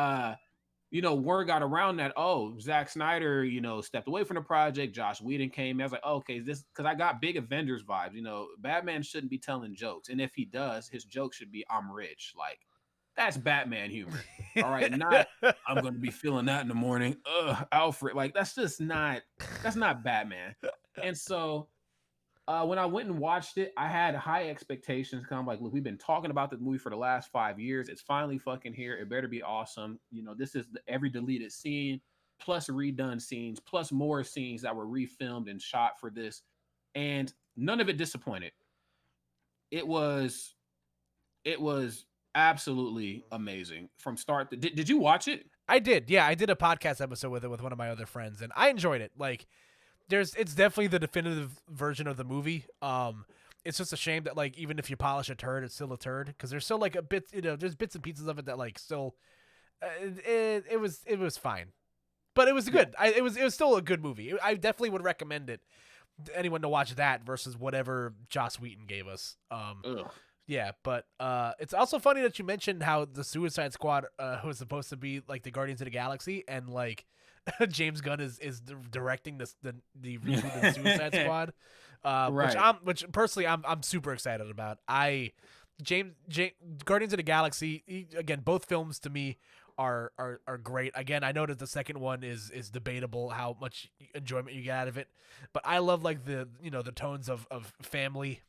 word got around that, Zack Snyder, stepped away from the project, Josh Whedon came in, I was like, okay, this, because I got big Avengers vibes. Batman shouldn't be telling jokes, and if he does, his joke should be, I'm rich. Like, that's Batman humor. All right, not I'm going to be feeling that in the morning. Alfred, like, that's not Batman. And so when I went and watched it, I had high expectations. Kind of like, look, we've been talking about this movie for the last 5 years. It's finally fucking here. It better be awesome. This is every deleted scene, plus redone scenes, plus more scenes that were refilmed and shot for this. And none of it disappointed. it was absolutely amazing from start to, did you watch it? I did. Yeah, I did a podcast episode with it with one of my other friends, and I enjoyed it. Like, it's definitely the definitive version of the movie. It's just a shame that like even if you polish a turd, it's still a turd because there's still like a bit, there's bits and pieces of it that like still, it was fine, but it was good. It was still a good movie. I definitely would recommend it to anyone to watch that versus whatever Joss Whedon gave us. Ugh. Yeah, but it's also funny that you mentioned how the Suicide Squad was supposed to be like the Guardians of the Galaxy, and like James Gunn is directing the reboot of the Suicide Squad, Right. which personally I'm super excited about. James Guardians of the Galaxy, again, both films to me are great. Again, I know that the second one is debatable how much enjoyment you get out of it, but I love like the the tones of family.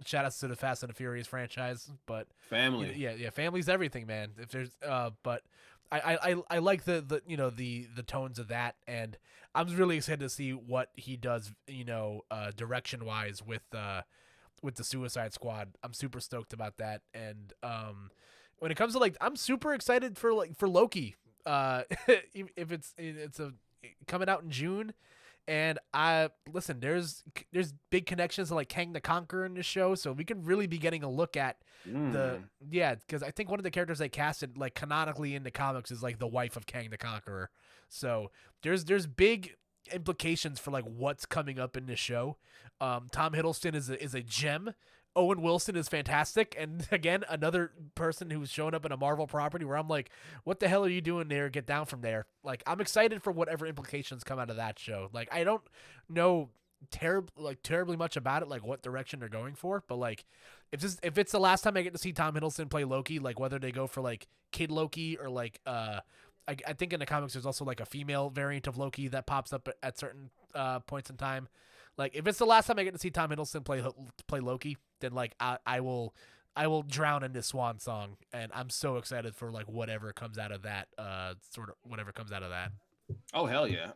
Shout outs to the Fast and the Furious franchise, but Family. yeah, family's everything, man. If there's but I like the the tones of that, and I'm really excited to see what he does, direction wise with the Suicide Squad. I'm super stoked about that, and when it comes to like, I'm super excited for Loki. If it's a coming out in June. And I listen. There's big connections to like Kang the Conqueror in this show, so we can really be getting a look at because I think one of the characters they casted like canonically in the comics is like the wife of Kang the Conqueror. So there's big implications for like what's coming up in this show. Tom Hiddleston is a gem. Owen Wilson is fantastic, and again, another person who's showing up in a Marvel property where I'm like, what the hell are you doing there? Get down from there. Like, I'm excited for whatever implications come out of that show. Like, I don't know terribly much about it, like what direction they're going for, but like, if it's the last time I get to see Tom Hiddleston play Loki, like whether they go for like Kid Loki or like I think in the comics there's also like a female variant of Loki that pops up at certain points in time. Like, if it's the last time I get to see Tom Hiddleston play Loki, then like I will drown in this swan song, and I'm so excited for like whatever comes out of that. Whatever comes out of that. Oh hell yeah.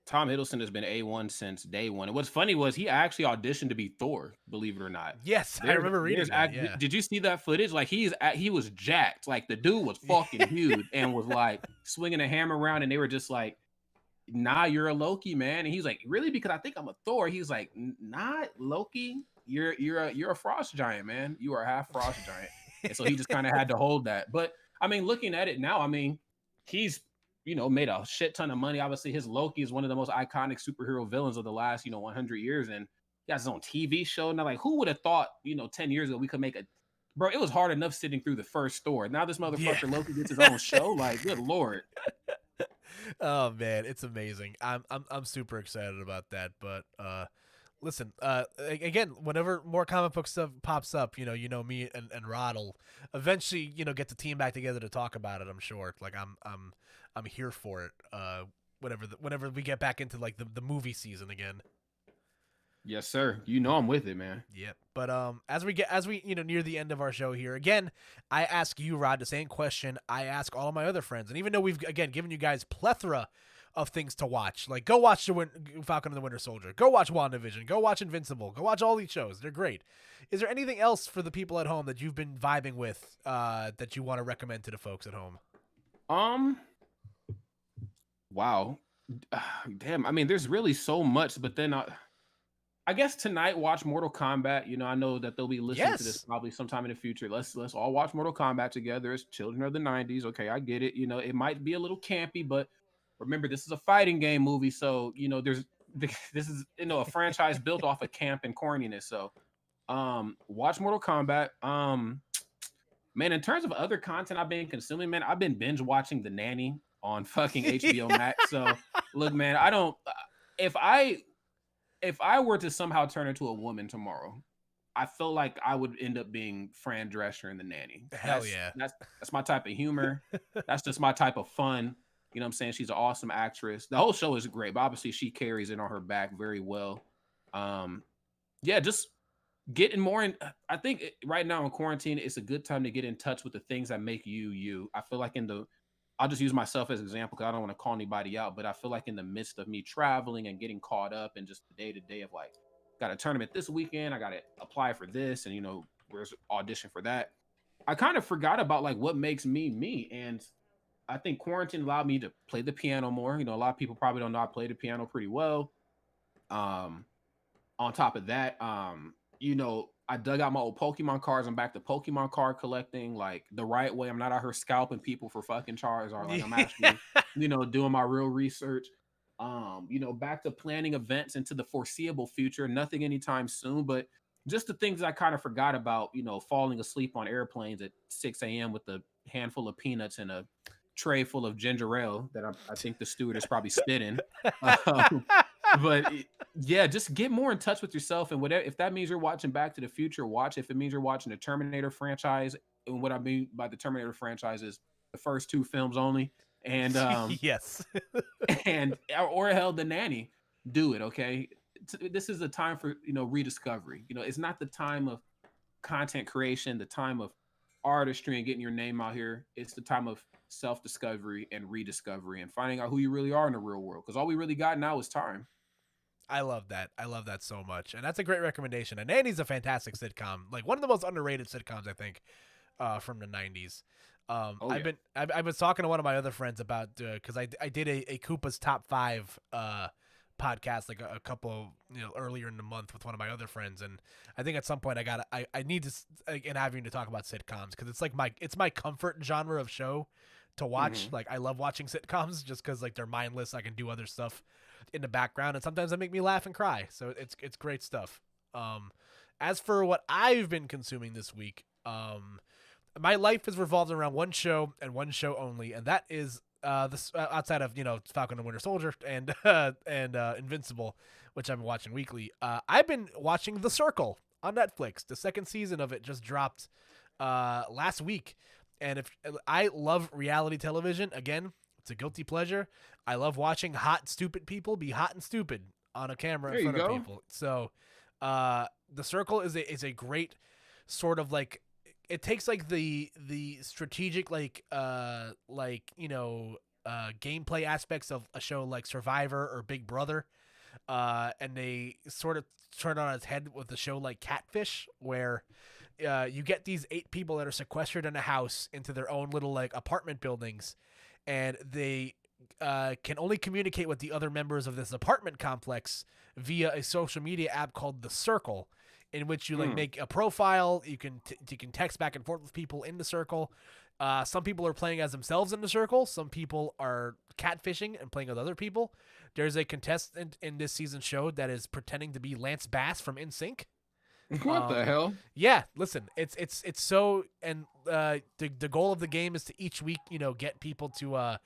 Tom Hiddleston has been A1 since day one. And what's funny was he actually auditioned to be Thor, believe it or not. Yes, I remember reading that. Yeah. Did you see that footage? Like he was jacked. Like the dude was fucking huge and was like swinging a hammer around, and they were just like, nah, you're a Loki, man. And he's like, really? Because I think I'm a Thor. He's like, not Loki. You're a frost giant, man. You are a half frost giant. And so he just kind of had to hold that. But I mean, looking at it now, I mean, he's made a shit ton of money. Obviously, his Loki is one of the most iconic superhero villains of the last 100 years, and he has his own TV show. Now, like, who would have thought 10 years ago we could make a bro? It was hard enough sitting through the first Thor. Now this motherfucker Loki gets his own show. Like, good lord. Oh man, it's amazing. I'm super excited about that. But listen, again, whenever more comic book stuff pops up, me and Rod will eventually get the team back together to talk about it. I'm sure. Like I'm here for it. Whenever we get back into like the movie season again. Yes, sir. I'm with it, man. Yep. But as we near the end of our show here, again, I ask you, Rod, the same question I ask all of my other friends. And even though we've again given you guys plethora of things to watch, like go watch the Falcon and the Winter Soldier, go watch WandaVision, go watch Invincible, go watch all these shows. They're great. Is there anything else for the people at home that you've been vibing with that you want to recommend to the folks at home? Wow. Damn. I mean, there's really so much, but then I guess tonight watch Mortal Kombat. I know that they'll be listening to this probably sometime in the future. Let's all watch Mortal Kombat together as children of the 90s. Okay, I get it. It might be a little campy, but remember this is a fighting game movie, so this is a franchise built off of camp and corniness. So watch Mortal Kombat. Man, in terms of other content I've been consuming, man, I've been binge watching The Nanny on fucking HBO Max. So look, man, I don't if I were to somehow turn into a woman tomorrow, I feel like I would end up being Fran Drescher in The Nanny. Hell yeah. That's my type of humor. That's just my type of fun. You know what I'm saying? She's an awesome actress. The whole show is great, but obviously she carries it on her back very well. Yeah, just getting more in. I think right now in quarantine, it's a good time to get in touch with the things that make you. I feel like I'll just use myself as an example because I don't want to call anybody out, but I feel like in the midst of me traveling and getting caught up and just the day-to-day of like got a tournament this weekend. I got to apply for this, and where's audition for that. I kind of forgot about like what makes me me, and I think quarantine allowed me to play the piano more. A lot of people probably don't know I play the piano pretty well. Um, on top of that, I dug out my old Pokemon cards. I'm back to Pokemon card collecting like the right way. I'm not out here scalping people for fucking Charizard. Like I'm actually, doing my real research. Back to planning events into the foreseeable future. Nothing anytime soon, but just the things I kind of forgot about, falling asleep on airplanes at 6 a.m. with a handful of peanuts and a tray full of ginger ale that I think the steward is probably spitting. But yeah, just get more in touch with yourself, and whatever, if that means you're watching Back to the Future, watch. If it means you're watching the Terminator franchise, and what I mean by the Terminator franchise is the first two films only, and yes, and or hell, The Nanny, do it. Okay, this is a time for rediscovery. It's not the time of content creation, the time of artistry and getting your name out here. It's the time of self-discovery and rediscovery and finding out who you really are in the real world, because all we really got now is time. I love that. I love that so much, and that's a great recommendation. And Nanny's a fantastic sitcom, like one of the most underrated sitcoms I think, from the '90s. I've been talking to one of my other friends about because I did a Koopa's top 5 podcast like a couple earlier in the month with one of my other friends, and I think at some point I need to and having to talk about sitcoms because it's like my comfort genre of show to watch. Like I love watching sitcoms just because like they're mindless. I can do other stuff in the background, and sometimes they make me laugh and cry. So it's great stuff. As for what I've been consuming this week, my life has revolved around one show and one show only, and that is this outside of Falcon and Winter Soldier and Invincible, which I've been watching weekly. I've been watching The Circle on Netflix. The second season of it just dropped last week, and if I love reality television, again, it's a guilty pleasure. I love watching hot, stupid people be hot and stupid on a camera in front of people. So, The Circle is a great sort of like, it takes like the strategic gameplay aspects of a show like Survivor or Big Brother, and they sort of turn on its head with a show like Catfish, where you get these 8 people that are sequestered in a house into their own little like apartment buildings, and they can only communicate with the other members of this apartment complex via a social media app called The Circle, in which you like make a profile. You can text back and forth with people in The Circle. Some people are playing as themselves in The Circle. Some people are catfishing and playing with other people. There's a contestant in this season's show that is pretending to be Lance Bass from NSYNC. What the hell? Yeah, listen, it's so, and the goal of the game is to each week, get people to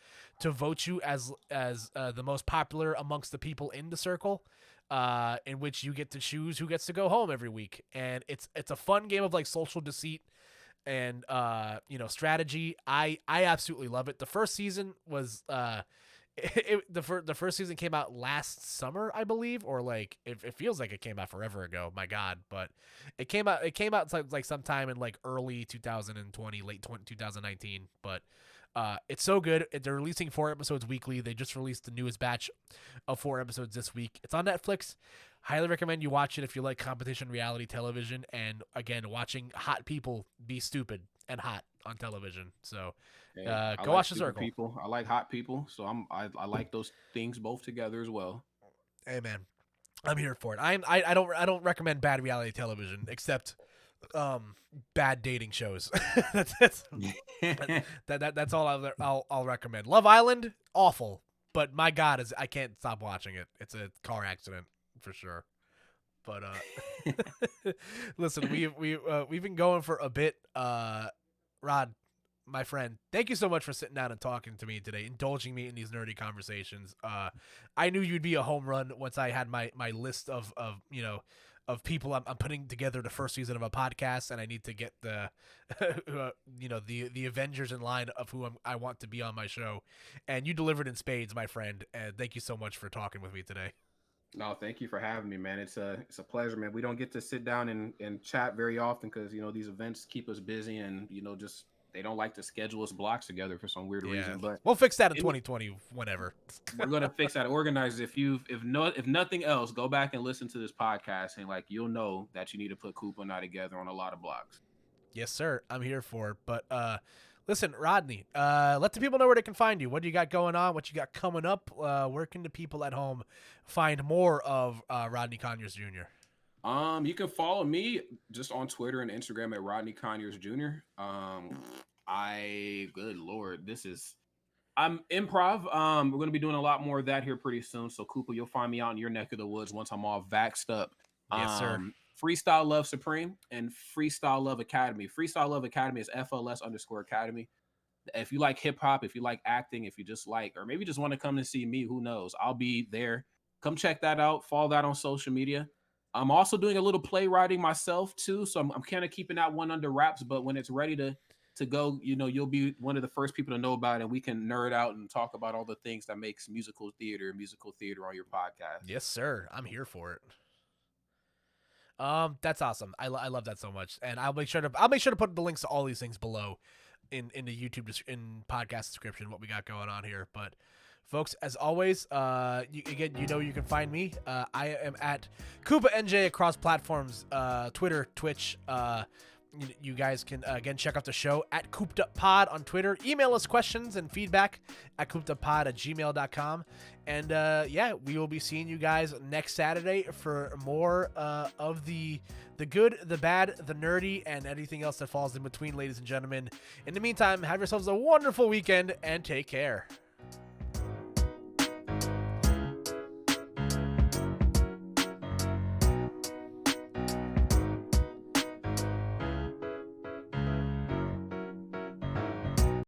vote you as the most popular amongst the people in The Circle, in which you get to choose who gets to go home every week, and it's a fun game of like social deceit and strategy. I absolutely love it. The first season was the first season came out last summer, I believe, or like it feels like it came out forever ago. My God, but it came out like sometime in like early 2020, late 2019. But it's so good. They're releasing 4 episodes weekly. They just released the newest batch of 4 episodes this week. It's on Netflix. Highly recommend you watch it if you like competition reality television, and again, watching hot people be stupid and hot on television. So go watch The Circle. People. I like hot people, so I like those things both together as well. Hey man, I'm here for it. I don't recommend bad reality television except bad dating shows. that's all I'll recommend. Love Island, awful, but my God, I can't stop watching it. It's a car accident for sure. But listen, we've been going for a bit. Rod, my friend, thank you so much for sitting down and talking to me today, indulging me in these nerdy conversations. I knew you'd be a home run once I had my list of people I'm putting together the first season of a podcast, and I need to get the the Avengers in line of who I want to be on my show. And you delivered in spades, my friend. And thank you so much for talking with me today. No, thank you for having me, man. It's a pleasure, man. We don't get to sit down and chat very often because these events keep us busy, and just they don't like to schedule us blocks together for some weird reason. But we'll fix that in 2020 whenever. We're gonna fix that. Organizers, if nothing else, go back and listen to this podcast, and like you'll know that you need to put Koopa and I together on a lot of blocks. Yes, sir. I'm here for it. But listen, Rodney, let the people know where they can find you. What do you got going on? What you got coming up? Where can the people at home find more of Rodney Conyers Jr.? You can follow me just on Twitter and Instagram at Rodney Conyers Jr. Good Lord, I'm improv. We're gonna be doing a lot more of that here pretty soon. So Koopa, you'll find me out in your neck of the woods once I'm all vaxxed up. Yes, sir. Freestyle Love Supreme and Freestyle Love Academy. Freestyle Love Academy is FLS_Academy. If you like hip hop, if you like acting, if you just like, or maybe just want to come and see me, who knows? I'll be there. Come check that out. Follow that on social media. I'm also doing a little playwriting myself too, so I'm kind of keeping that one under wraps. But when it's ready to go, you'll be one of the first people to know about it, and we can nerd out and talk about all the things that makes musical theater on your podcast. Yes, sir. I'm here for it. That's awesome. I love that so much, and I'll make sure to put the links to all these things below in the YouTube in podcast description what we got going on here. But folks, as always, you can find me. I am at Koopa NJ across platforms, Twitter, Twitch. You guys can again check out the show at Koop'd on Twitter. Email us questions and feedback at koop'dpod@gmail.com. And we will be seeing you guys next Saturday for more of the good, the bad, the nerdy, and anything else that falls in between, ladies and gentlemen. In the meantime, have yourselves a wonderful weekend and take care.